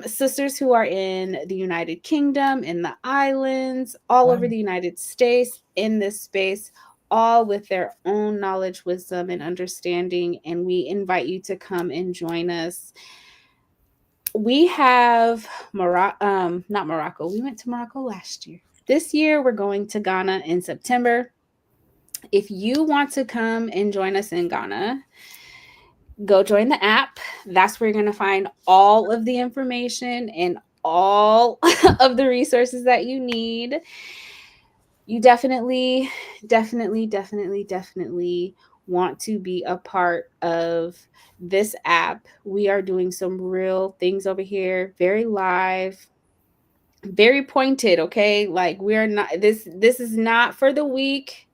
sisters who are in the United Kingdom, in the islands, all Wow. over the United States in this space, all with their own knowledge, wisdom, and understanding. And we invite you to come and join us. We have not Morocco. We went to Morocco last year. This year, we're going to Ghana in September. If you want to come and join us in Ghana, go join the app. That's where you're going to find all of the information and all of the resources that you need. You definitely want to be a part of this app. We are doing some real things over here, very live, very pointed, okay? Like we're not this is not for the weak.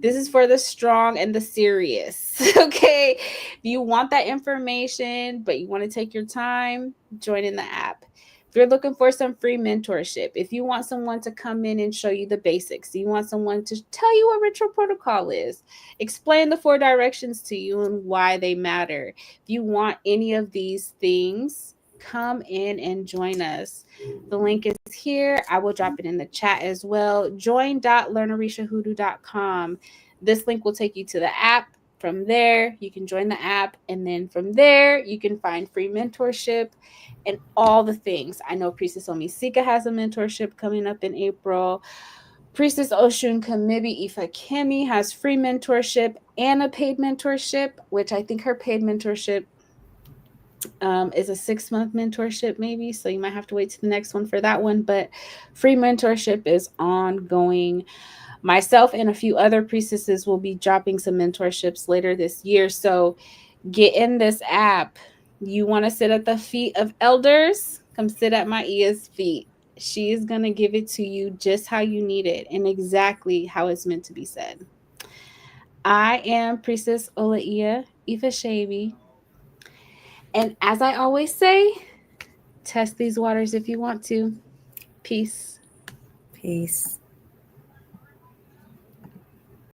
This is for the strong and the serious. Okay. If you want that information, but you want to take your time, join in the app. If you're looking for some free mentorship, if you want someone to come in and show you the basics, you want someone to tell you what ritual protocol is, explain the 4 directions to you and why they matter. If you want any of these things, come in and join us. The link is here. I will drop it in the chat as well. Join.learnarishahoodoo.com. This link will take you to the app. From there, you can join the app. And then from there, you can find free mentorship and all the things. I know Priestess Omisika has a mentorship coming up in April. Priestess Oshun Kamibi Ifakemi has free mentorship and a paid mentorship, which I think her paid mentorship is a 6-month mentorship, maybe. So you might have to wait to the next one for that one. But free mentorship is ongoing. Myself and a few other priestesses will be dropping some mentorships later this year. So get in this app. You want to sit at the feet of elders? Come sit at my Ia's feet. She is going to give it to you just how you need it and exactly how it's meant to be said. I am Priestess Olaia Ifashabi. And as I always say, test these waters if you want to. Peace. Peace.